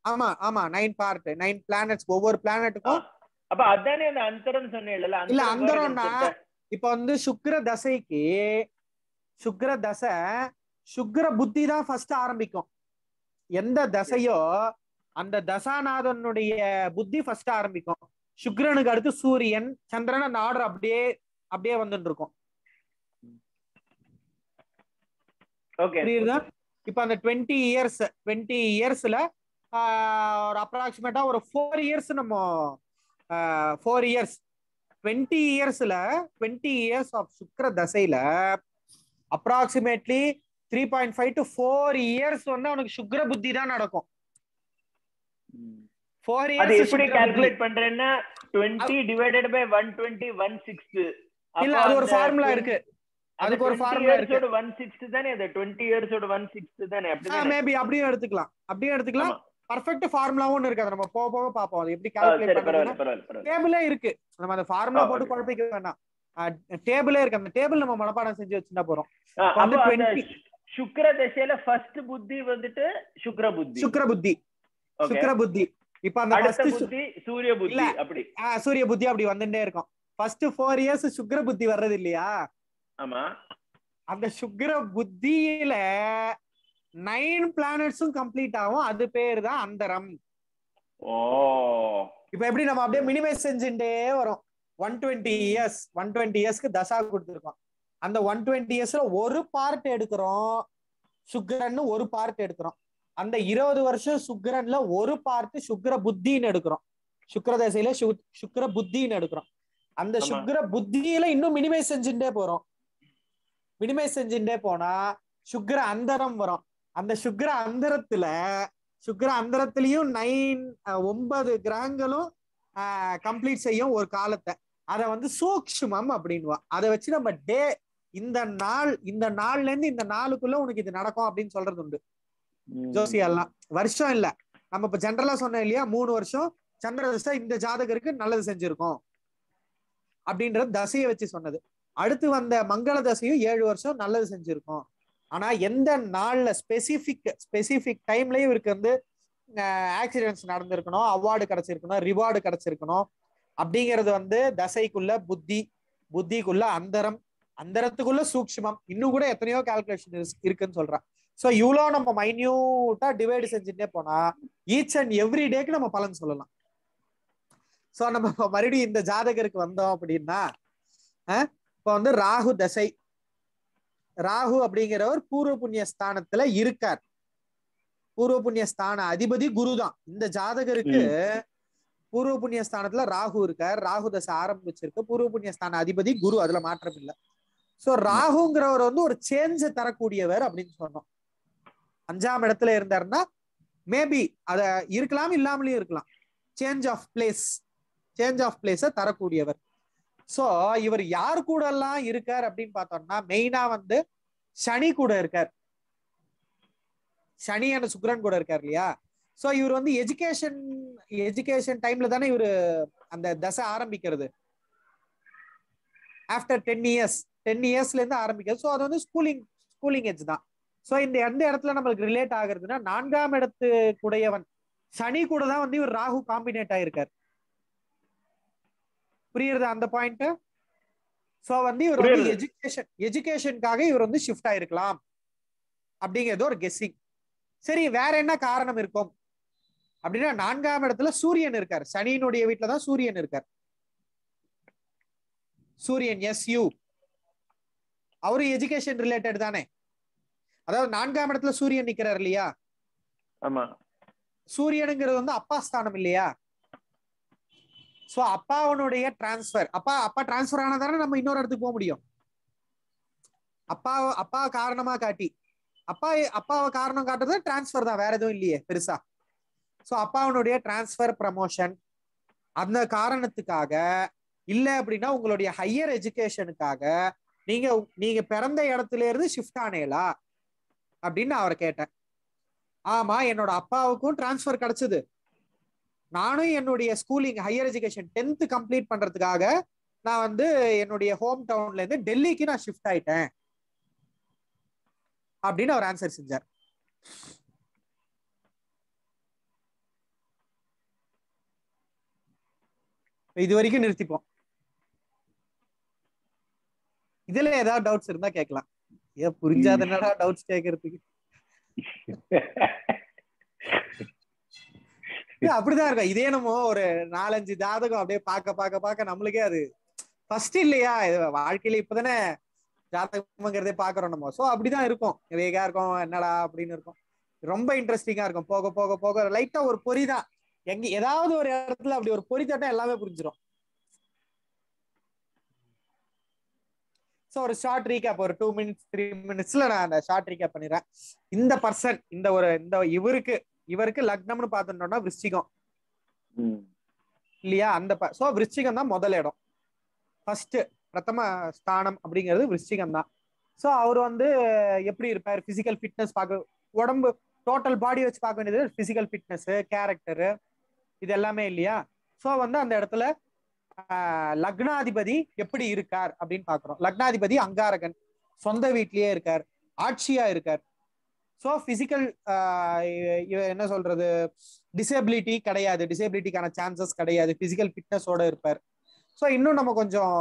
ஆமா ஆமா, 9 பார்ட், 9 பிளானட்ஸ். ஒவ்வொரு பிளானட்டுக்கும் அப்ப அதானே அந்த அந்தரம் சொன்னேன்ல. இல்ல அந்தரம்னா இப்ப வந்து சுக்கிர தசைக்கு சுக்கிர புத்தி தான் ஃபர்ஸ்ட் ஆரம்பிக்கும். எந்த தசையோ அந்த தசாநாதனுடைய புத்தி ஃபர்ஸ்ட் ஆரம்பிக்கும். சுக்கிரனுக்கு அடுத்து சூரியன், சந்திரன், அந்த ஆர்டர் அப்படியே வந்துட்டு இருக்கும். புரியுதா? இப்ப அந்த 20 இயர்ஸ்ல ஒரு அப்ராக்சிமேட்டா ஒரு 4 இயர்ஸ் நம்ம 4 இயர்ஸ் 20 இயர்ஸ் ஆஃப் சுக்கிர தசையில அப்ராக்சிமேட்லி 3.5 to 4 இயர்ஸ் வந்து அவனுக்கு சுக்கிர புத்தி தான் நடக்கும். 4 இயர்ஸ். அது எப்படி கால்குலேட் பண்றேன்னா 20 divided by 120 1/6. இல்ல, அது ஒரு ஃபார்முலா இருக்கு. அதுக்கு ஒரு ஃபார்முலா இருக்கு. 1/6 தானே அது. 20 இயர்ஸோட 1/6 தானே. அப்படிதான் மேபி அப்படியே எடுத்துக்கலாம். பெர்ஃபெக்ட் ஃபார்முலாவும் இருக்கு. அத நம்ம போக போக பாப்போம் அது எப்படி கால்குலேட் பண்றதுன்னு. டேபிளே இருக்கு. நம்ம அந்த ஃபார்முலா போட்டு குழப்பிக்க வேண்டாம். டேபிளே இருக்கு. அந்த டேபிள் நம்ம மனப்பாடம் செஞ்சு வச்சிருந்தா போறோம். வந்து 20 சுக்கிர தசையில ஃபர்ஸ்ட் புத்தி வந்துட்டு சுக்கிர புத்தி. இப்ப அந்த ஃபர்ஸ்ட் புத்தி சூரிய புத்தி அப்படி சூரிய புத்தி அப்படி வந்துட்டே இருக்கும். ஃபர்ஸ்ட் 4 இயர்ஸ் சுக்கிர புத்தி வர்றது இல்லையா? ஆமா. அந்த சுக்கிர புத்தியில 9 பிளானட்ஸும் கம்ப்ளீட் ஆகும். அது பேரு தான் அந்தரம். இப்ப எப்படி நம்ம அப்படியே மினிமைஸ் செஞ்சுட்டே வரும். 120 இயர்ஸ்க்கு தசா கொடுத்துருக்கோம். அந்த 120 இயர்ஸ்ல ஒரு பார்ட் எடுக்கிறோம், சுக்கிரன் ஒரு பார்ட் எடுக்கிறோம். அந்த 20 வருஷம் சுக்கிரன்ல ஒரு பார்ட் சுக்கிர புத்தின்னு எடுக்கிறோம். சுக்கிர தசையில சுக்கிர புத்தின்னு எடுக்கிறோம். அந்த சுக்கிர புத்தியில இன்னும் மினிமைஸ் செஞ்சுட்டே போறோம். மினிமைஸ் செஞ்சுட்டே போனா சுக்கிர அந்தரம் வரும். அந்த சுக்கிர அந்தரத்திலையும் 9 கிரகங்களும் கம்ப்ளீட் செய்யும் ஒரு காலத்தை. அத வந்து சூக்ஷ்மம் அப்படின்வா. அதை வச்சு நம்ம இந்த நாள்ல இருந்து இந்த நாளுக்குள்ள உனக்கு இது நடக்கும் அப்படின்னு சொல்றது உண்டு ஜோசியெல்லாம். வருஷம் இல்ல, நம்ம இப்ப ஜெனரலா சொன்னோம் இல்லையா, 3 வருஷம் சந்திர தசை இந்த ஜாதகருக்கு நல்லது செஞ்சிருக்கோம் அப்படின்றது தசையை வச்சு சொன்னது. அடுத்து வந்த மங்கள தசையும் 7 வருஷம் நல்லது செஞ்சிருக்கோம். ஆனா எந்த நாள்ல ஸ்பெசிபிக் டைம்லயும் இவருக்கு வந்து ஆக்சிடென்ட்ஸ் நடந்திருக்கணும், அவார்டு கிடைச்சிருக்கணும், ரிவார்டு கிடைச்சிருக்கணும் அப்படிங்கிறது வந்து தசைக்குள்ள புத்திக்குள்ள அந்தரத்துக்குள்ள சூக்ஷ்மம். இன்னும் கூட எத்தனையோ கால்குலேஷன் இருக்குன்னு சொல்றான். சோ இவ்வளோ நம்ம மைன்யூட்டா டிவைடு செஞ்சுட்டே போனா ஈச் அண்ட் எவ்ரி டேக்கு நம்ம பலன் சொல்லலாம். சோ நம்ம மறுபடியும் இந்த ஜாதகருக்கு வந்தோம் அப்படின்னா, இப்ப வந்து ராகு தசை. ராகு அப்படிங்கிறவர் பூர்வ புண்ணிய ஸ்தானத்துல இருக்கார். பூர்வ புண்ணிய ஸ்தான அதிபதி குரு தான். இந்த ஜாதகருக்கு பூர்வ புண்ணிய ஸ்தானத்துல ராகு இருக்கார். ராகு தசை ஆரம்பிச்சிருக்கு. பூர்வ புண்ணிய ஸ்தான அதிபதி குரு, அதுல மாற்றம் இல்லை. சோ ராகுங்கிறவர் வந்து ஒரு சேஞ்ச தரக்கூடியவர் அப்படின்னு சொன்னோம். 5ஆம் இடத்துல இருந்தாருன்னா மேபி அத இருக்கலாம், இல்லாமலேயும் இருக்கலாம். சேஞ்ச் ஆஃப் பிளேஸ தரக்கூடியவர். சோ இவர் யார் கூட எல்லாம் இருக்கார் அப்படின்னு பார்த்தோம்னா மெயினா வந்து சனி கூட இருக்கார். சனி அண்ட் சுக்கிரன் கூட இருக்கார் இல்லையா. சோ இவர் வந்து எஜுகேஷன் டைம்ல தானே இவரு அந்த தசை ஆரம்பிக்கிறது. ஆஃப்டர் 10 இயர்ஸ்ல இருந்து ஆரம்பிக்கிறது. ஸோ அது வந்து ஸ்கூலிங் ஏஜ் தான். ஸோ இந்த எந்த இடத்துல நம்மளுக்கு ரிலேட் ஆகுறதுன்னா 4ஆம் இடத்துக்குடையவன் சனி கூட தான் வந்து இவர் ராகு காம்பினேட் ஆயிருக்கார். புரியுறது அந்த பாயிண்ட்? ஸோ வந்து இவர் வந்து எஜுகேஷனுக்காக இவர் வந்து ஷிஃப்ட் ஆயிருக்கலாம் அப்படிங்கிறது ஒரு கெஸ்ஸிங். சரி, வேற என்ன காரணம் இருக்கும் அப்படின்னா 4ஆம் இடத்துல சூரியன் இருக்கார். சனியினுடைய வீட்டுல தான் சூரியன் இருக்கார். சூரியன் SU அவரு எஜுகேஷன் ரிலேட்டட் தானே. அதாவது 4ஆம் இடத்துல சூரியன் நிக்கிறார் இல்லையா. ஆமா, சூரியனுங்கிறது வந்து அப்பா ஸ்தானம் இல்லையா. சோ அப்பாவனுடைய டிரான்ஸ்பர், அப்பா டிரான்ஸ்பர் ஆனதானே நம்ம இன்னொரு இடத்துக்கு போக முடியும். அப்பா காரணமா காட்டி அப்பாவை காரணம் காட்டுறது டிரான்ஸ்பர் தான், வேற எதுவும் இல்லையே பெருசா. சோ அப்பாவனுடைய டிரான்ஸ்பர், ப்ரமோஷன், அந்த காரணத்துக்காக இல்ல அப்படின்னா உங்களுடைய ஹையர் எஜுகேஷனுக்காக நீங்க பிறந்த இடத்துல இருந்து ஷிஃப்ட் ஆனேலா அப்படின்னு அவரை கேட்டேன். ஆமா, என்னோட அப்பாவுக்கும் டிரான்ஸ்பர் கிடைச்சது. நானும் என்னுடைய schooling higher education 10th complete பண்றதுக்காக நான் வந்து என்னுடைய ஹோம் டவுன்ல இருந்து டெல்லிக்கு நான் ஷிஃப்ட் ஆயிட்டேன் அப்படின்னு அவர் ஆன்சர் செஞ்சார். இது வரைக்கும் நிறுத்திப்போம். இதுல ஏதாவது டவுட்ஸ் இருந்தா கேட்கலாம். ஏன் புரிஞ்சாதனடா டவுட்ஸ் கேட்கறதுக்கு? அப்படிதான் இருக்கும். இதே நம்ம ஒரு 4-5 ஜாதகம் அப்படியே பார்க்க நம்மளுக்கே அது ஃபர்ஸ்ட் இல்லையா, வாழ்க்கையில இப்பதானே ஜாதகம்ங்கிறதே பாக்குறோம் நம்ம. சோ அப்படிதான் இருக்கும், வேகா இருக்கும், என்னடா அப்படின்னு இருக்கும். ரொம்ப இன்ட்ரெஸ்டிங்கா இருக்கும். போக போக போக லைட்டா ஒரு பொறிதான், ஏதாவது ஒரு இடத்துல அப்படி ஒரு பொறி தட்டா எல்லாமே புரிஞ்சிடும். ஸோ ஒரு ஷார்ட் ரீகேப், ஒரு 2 minutes 3 minutesல நான் அந்த ஷார்ட் ரீகேப் பண்ணிடுறேன். இந்த பர்சன் இந்த இவருக்கு லக்னம்னு பார்த்துட்டோம்னா விருச்சிகம் இல்லையா. சோ விருச்சிகம் தான் முதல் இடம், ஃபர்ஸ்ட் பிரதம ஸ்தானம் அப்படிங்கிறது விருச்சிகம் தான். ஸோ அவர் வந்து எப்படி இருப்பார், பிசிக்கல் ஃபிட்னஸ் பார்க்க, உடம்பு டோட்டல் பாடி வச்சு பார்க்க வேண்டியது பிசிக்கல் ஃபிட்னஸ், கேரக்டரு, இது எல்லாமே இல்லையா. ஸோ வந்து அந்த இடத்துல லக்னாதிபதி எப்படி இருக்கார் அப்படின்னு பாக்குறோம். லக்னாதிபதி அங்காரகன், சொந்த வீட்லயே இருக்கார், ஆட்சியா இருக்கார். ஸோ பிசிக்கல் என்ன சொல்றது, டிசேபிலிட்டி கிடையாது, டிசேபிலிட்டிக்கான சான்சஸ் கிடையாது, பிசிக்கல் ஃபிட்னஸோட இருப்பார். ஸோ இன்னும் நம்ம கொஞ்சம்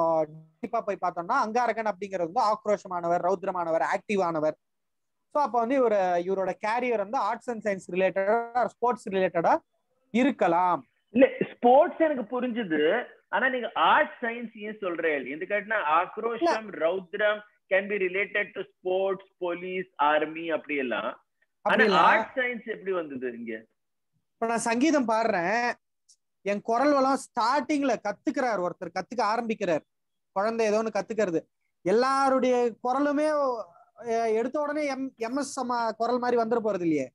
டீப்பா போய் பார்த்தோம்னா அங்காரகன் அப்படிங்கிறது வந்து ஆக்ரோஷமானவர், ரௌத்ரமானவர், ஆக்டிவ் ஆனவர். ஸோ அப்போ வந்து இவரோட கேரியர் வந்து ஆர்ட்ஸ் அண்ட் சயின்ஸ் ரிலேட்டடா, ஸ்போர்ட்ஸ் ரிலேட்டடா இருக்கலாம். இல்ல ஸ்போர்ட்ஸ் எனக்கு புரிஞ்சுது, ஆனா நீங்க ஆர்ட் சயின்ஸ் ஏன் சொல்றேன்? எந்த கேட்டா ஆக்ரோஷம், ரௌத்ரம் can be related to sports, police, army அப்படி எல்லாம். ஆனா ஆர்ட் சயின்ஸ் எப்படி வந்தது இங்க? இப்ப நான் சங்கீதம் பாடுறேன், என் குரல் வளம் ஸ்டார்டிங்ல கத்துக்கிறார் ஒருத்தர், கத்துக்க ஆரம்பிக்கிறார், குழந்தை ஏதோ ஒன்று கத்துக்கிறது. எல்லாருடைய குரலுமே எடுத்த உடனே MS குரல் மாதிரி வந்துட போறது இல்லையே.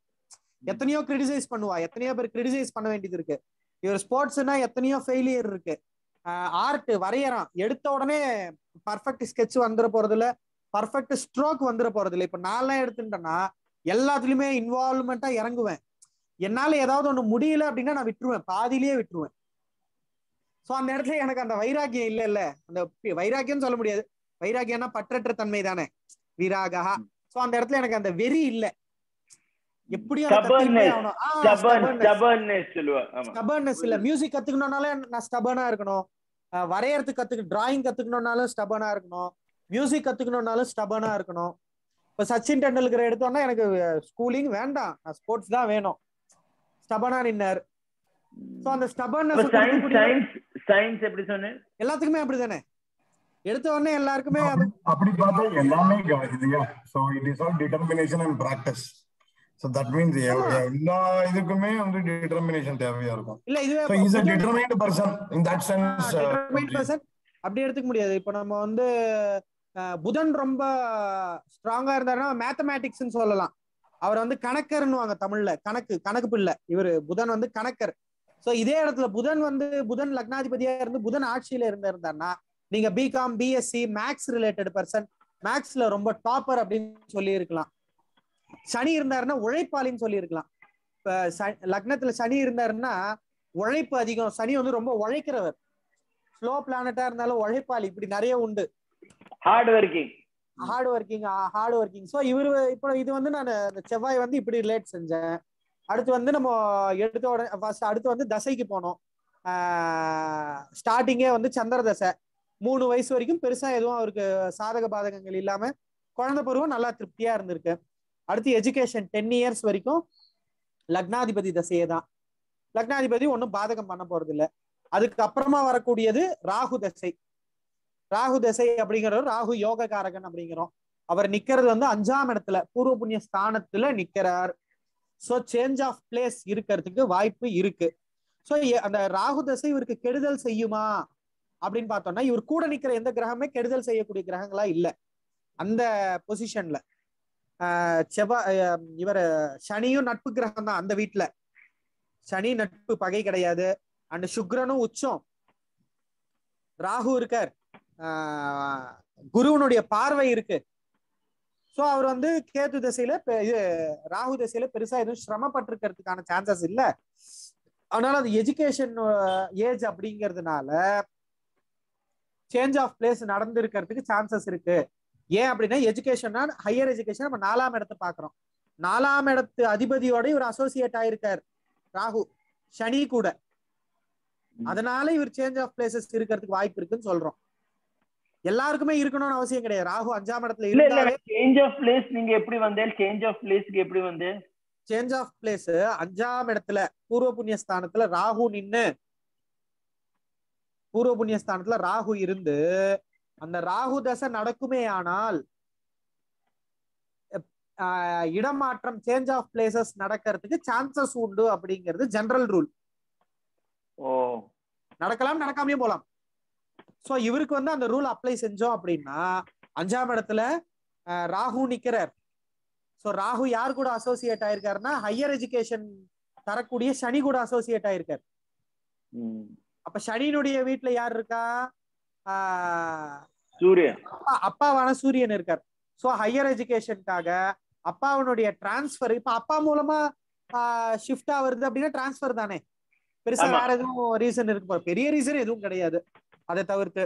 எத்தனையோ கிரிட்டிசைஸ் பண்ணுவா, எத்தனையோ பேர் கிரிட்டிசைஸ் பண்ண வேண்டியது இருக்கு. இவர் ஸ்போர்ட்ஸ்னா எத்தனையோ ஃபெயிலியர் இருக்கு. ஆர்ட் வரையறான், எடுத்த உடனே பர்ஃபெக்ட் ஸ்கெட்ச் வந்துட போறது இல்ல, பர்ஃபெக்ட் ஸ்ட்ரோக் வந்துட போறது இல்லை. இப்ப நான்லாம் எடுத்துட்டேன்னா எல்லாத்துலயுமே இன்வால்வ்மெண்டா இறங்குவேன். என்னால ஏதாவது ஒண்ணு முடியல அப்படின்னா நான் விட்டுருவேன், பாதியிலேயே விட்டுருவேன். சோ அந்த இடத்துல எனக்கு அந்த வைராக்கியம் இல்ல, அந்த வைராக்கியம் சொல்ல முடியாது, வைராக்கியம்னா பற்றற்ற தன்மை தானே, விராகா. சோ அந்த இடத்துல எனக்கு அந்த வெறி இல்ல, எப்படியும் இல்ல. மியூசிக் கத்துக்கணும்னாலும் நான் ஸ்டபர்னா இருக்கணும், வரையறதுக்கு டிராயிங் கத்துக்கணும்னாலும் ஸ்டபர்னா இருக்கணும், மியூசிக் கத்துக்கணும்னாலும் ஸ்டபர்னா இருக்கணும். இப்ப சச்சின் டெண்டுல்கர் எடுத்தோம்னா எனக்கு ஸ்கூலிங் வேண்டாம், நான் ஸ்போர்ட்ஸ் தான் வேணும், ஸ்டபர்னா நின்னார். சோ அந்த ஸ்டபர்னஸ் சயின்ஸ் எப்படி சொன்னேன், எல்லாத்துக்குமே அப்படிதானே, எடுத்த உடனே எல்லாருக்குமே அப்படி பார்த்தா எல்லாமே இல்லையா. So it is all determination and practice. So that means எல்லா இதுக்குமே வந்து டிட்டர்மினேஷன் தேவையா இருக்கும். இல்ல இதுவே so he is a determined person in that sense. determined person அப்படி எடுத்துக்க முடியாது. இப்ப நம்ம வந்து புதன் ரொம்ப ஸ்ட்ராங்கா இருந்தாருன்னா மேத்தமேட்டிக்ஸ்னு சொல்லலாம். அவர் வந்து கணக்கர்னுவாங்க தமிழ்ல, கணக்கு பிள்ளை இவரு. புதன் வந்து கணக்கர். சோ இதே இடத்துல புதன் லக்னாதிபதியா இருந்து புதன் ஆட்சியில இருந்தாருன்னா நீங்க BCom, BSc, maths related person, மேக்ஸ்ல ரொம்ப டாப்பர் அப்படின்னு சொல்லி இருக்கலாம். சனி இருந்தாருன்னா உழைப்பாளின்னு சொல்லி இருக்கலாம். இப்ப லக்னத்துல சனி இருந்தாருன்னா உழைப்பு அதிகம், சனி வந்து ரொம்ப உழைக்கிறவர், ஸ்லோ பிளானட்டா இருந்தாலும் உழைப்பாளி, இப்படி நிறைய உண்டு. Hard working. சோ இவரு இப்போ இது வந்து நான் செவ்வாய் வந்து இப்படி ரிலேட் செஞ்சேன். அடுத்து வந்து நம்ம எடுத்த உடனே அடுத்து வந்து தசைக்கு போனோம். ஸ்டார்டிங்கே வந்து சந்திர தசை 3 வயசு வரைக்கும் பெருசா எதுவும் அவருக்கு சாதக பாதகங்கள் இல்லாம குழந்தை பருவம் நல்லா திருப்தியா இருந்திருக்கு. அடுத்து எஜுகேஷன் 10 இயர்ஸ் வரைக்கும் லக்னாதிபதி தசையே தான். லக்னாதிபதி ஒன்றும் பாதகம் பண்ண போறது இல்லை. அதுக்கு அப்புறமா வரக்கூடியது ராகு தசை. ராகு தசை அப்படிங்கிறவர் ராகு யோக காரகன் அப்படிங்கிறோம். அவர் நிக்கிறது வந்து 5ஆம் இடத்துல பூர்வ புண்ணிய ஸ்தானத்துல நிக்கிறார். சோ சேஞ்ச் ஆஃப் பிளேஸ் இருக்கிறதுக்கு வாய்ப்பு இருக்கு. சோ அந்த ராகு தசை இவருக்கு கெடுதல் செய்யுமா அப்படின்னு பார்த்தோம்னா, இவர் கூட நிக்கிற எந்த கிரகமே கெடுதல் செய்யக்கூடிய கிரகங்களா இல்ல. அந்த பொசிஷன்ல செவ்வாய் இவர் சனியும் நட்பு கிரகம் தான். அந்த வீட்டுல சனி நட்பு, பகை கிடையாது. அண்ட் சுக்கிரனும் உச்சம், ராகு இருக்கார், குருவனுடைய பார்வை இருக்கு. சோ அவர் வந்து கேது திசையில இது ராகு திசையில பெருசா எதுவும் சிரமப்பட்டிருக்கிறதுக்கான சான்சஸ் இல்ல. அதனால அது எஜுகேஷன் ஏஜ் அப்படிங்கிறதுனால சேஞ்ச் ஆஃப் பிளேஸ் நடந்து இருக்கிறதுக்கு சான்சஸ் இருக்கு. ஏன் அப்படின்னா எஜுகேஷன், ஹையர் எஜுகேஷன் நம்ம 4ஆம் இடத்தை பாக்குறோம். 4ஆம் இடத்து அதிபதியோட இவர் அசோசியேட் ஆயிருக்கார் ராகு, சனி கூட. அதனால இவர் சேஞ்ச் ஆஃப் பிளேசஸ் இருக்கிறதுக்கு வாய்ப்பு இருக்குன்னு சொல்றோம். எல்லாருக்குமே இருக்கணும்னு அவசியம் கிடையாது. ராகு 5ஆம் இடத்துல இருந்தாலே சேஞ்ச் ஆஃப் பிளேஸ் நீங்க எப்படி வந்தேன்? சேஞ்ச் ஆஃப் பிளேஸ்க்கு எப்படி வந்து? சேஞ்ச் ஆஃப் பிளேஸ் 5ஆம் இடத்துல பூர்வ புண்ணிய ஸ்தானத்துல ராகு நின்னு, பூர்வ புண்ணிய ஸ்தானத்துல ராகு இருந்து அந்த ராகு தசை நடக்குமே ஆனால் இடமாற்றம், சேஞ்ச் ஆஃப் பிளேசஸ் நடக்கிறதுக்கு சான்சஸ் உண்டு அப்படிங்கிறது ஜெனரல் ரூல். நடக்கலாம், நடக்காமயே போலாம். சோ இவருக்கு வந்து அந்த ரூல் அப்ளை செஞ்சோம் அப்படின்னா 5ஆம் இடத்துல ராகு நிக்கிறார். சோ ராகு யார் கூட அசோசியேட் ஆயிருக்காருன்னா ஹையர் எஜுகேஷன் தரக்கூடிய சனி கூட அசோசியேட் ஆயிருக்காரு. அப்ப சனியினுடைய வீட்டுல யார் இருக்கா? சூரியன், அப்பாவான சூரியன் இருக்கார். சோ ஹையர் எஜுகேஷனுக்காக அப்பாவனுடைய டிரான்ஸ்பர், இப்ப அப்பா மூலமா ஷிஃப்ட் ஆகுறது அப்படின்னா டிரான்ஸ்பர் தானே. பெருசா வேற எதுவும் ரீசன் இருக்கு? பெரிய ரீசன் எதுவும் கிடையாது. அதை தவிர்த்து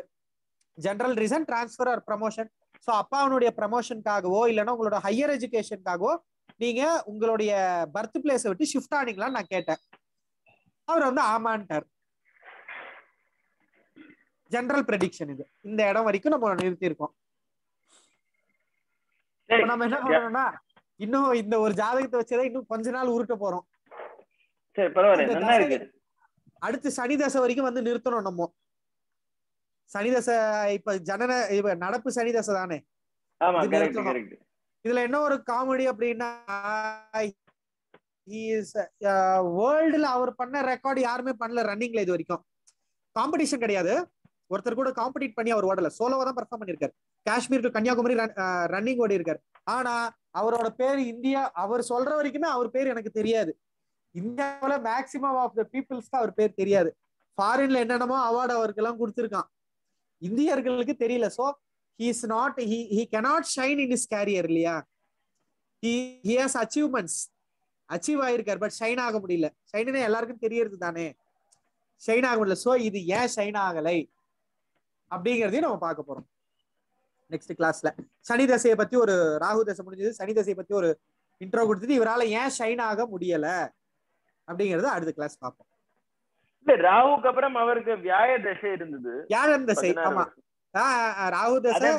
general reason transfer or promotion. So அப்பாவனுடைய ப்ரமோஷனுக்காகவோ இல்லைன்னா உங்களோட ஹையர் எஜுகேஷனுக்காகவோ நீங்க உங்களுடைய பர்த் பிளேஸை விட்டு ஷிஃப்ட் ஆனீங்களான்னு நான் கேட்டேன். அவர் வந்து ஆமான்ட்டார். ஜெனரல் ப்ரெடிக்ஷன் இது. இந்த இடம் வரைக்கும் நம்ம நிறுத்தி இருக்கோம். நம்ம என்ன பண்ணணும்னா இன்னும் இந்த ஒரு ஜாதகத்தை வச்சதை இன்னும் கொஞ்ச நாள் உருட்ட போறோம். அடுத்து சனி தசை வரைக்கும் வந்து நிறுத்தணும் நம்ம. சனி தசை இப்ப இப்ப நடப்பு சனி தசை தானே. இதுல என்ன ஒரு காமெடி அப்படின்னா, வேர்ல்டுல அவர் பண்ண ரெக்கார்டு யாருமே பண்ணல ரன்னிங்ல இது வரைக்கும். காம்படிஷன் கிடையாது, ஒருத்தர் கூட காம்படிட் பண்ணி அவர் ஓடல, சோலோவா தான் பெர்ஃபார்ம் பண்ணிருக்காரு. காஷ்மீர் டு கன்னியாகுமரி ரன்னிங் ஓடி இருக்காரு. ஆனா அவரோட பேர் இந்தியா, அவர் சொல்ற வரைக்குமே அவர் பேர் எனக்கு தெரியாது. இந்தியாவில மேக்சிமம் ஆஃப் த பீப்புள்ஸ்க்கு அவர் பேர் தெரியாது. ஃபாரின்ல என்னென்னமோ அவார்டு அவருக்கு எல்லாம் கொடுத்திருக்கான், இந்தியர்களுக்கு தெரியல. So he is not he cannot shine in his career இல்லையா. he has achievements, அச்சீவ் ஆயிருக்கார், பட் ஷைன் ஆக முடியல. ஷைன்னா எல்லாருக்கும் தெரியறது தானே, ஷைன் ஆக முடியல. சோ இது ஏன் ஷைன் ஆகலை அப்படிங்கறதையும் நம்ம பார்க்க போறோம் நெக்ஸ்ட் கிளாஸ்ல. சனி தசையை பத்தி ஒரு, ராகு தசை முடிஞ்சது, சனி தசையை பத்தி ஒரு இன்ட்ரோ கொடுத்துட்டு இவரால ஏன் ஷைன் ஆக முடியல அப்படிங்கறத அடுத்த கிளாஸ் பார்ப்போம். ராகுக்கு அப்புறம் அவருக்கு வியாழ தசை இருந்தது, வியாழன் தசை. ஆமா, ராகு தசை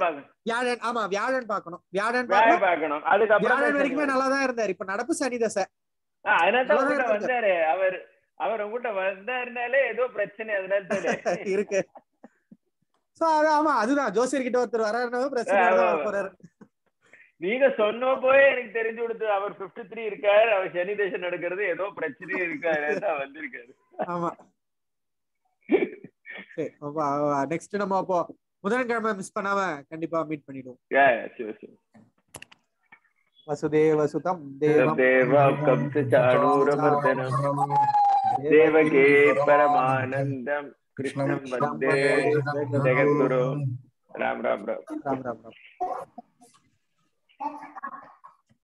வியாழன். ஆமா, வியாழன் பார்க்கணும், வியாழன் பார்க்கணும். வியாழன் வரைக்குமே நல்லாதான் இருந்தாரு. இப்ப நடப்பு சனி தசை. வந்தாரு அவர் உங்ககிட்ட வந்தாருனாலே ஏதோ பிரச்சனை அதனால இருக்கு. சோ ஆமா, அதுதான் ஜோசியர் கிட்ட ஒருத்தர் வராருன்னா பிரச்சனை போறாரு. நீங்க சொன்ன போய் எனக்கு தெரிஞ்சு கொடுத்து அவர் 53 இருக்காரு, அவர் சனி தசை நடக்கிறது ஏதோ பிரச்சனையே இருக்காரு வந்திருக்காரு. ஆமா, நெக்ஸ்ட் நம்ம அப்போ புதன்கிழமை மிஸ் பண்ணாம கண்டிப்பா மீட் பண்ணிடுவோம். வசுதேவ சுதம் தேவம் தேவகே பரமானந்தம் கிருஷ்ணம் வந்தே ஜெகத்குரு. ராம் ராம் ராம். ராம் ராம் ராம்.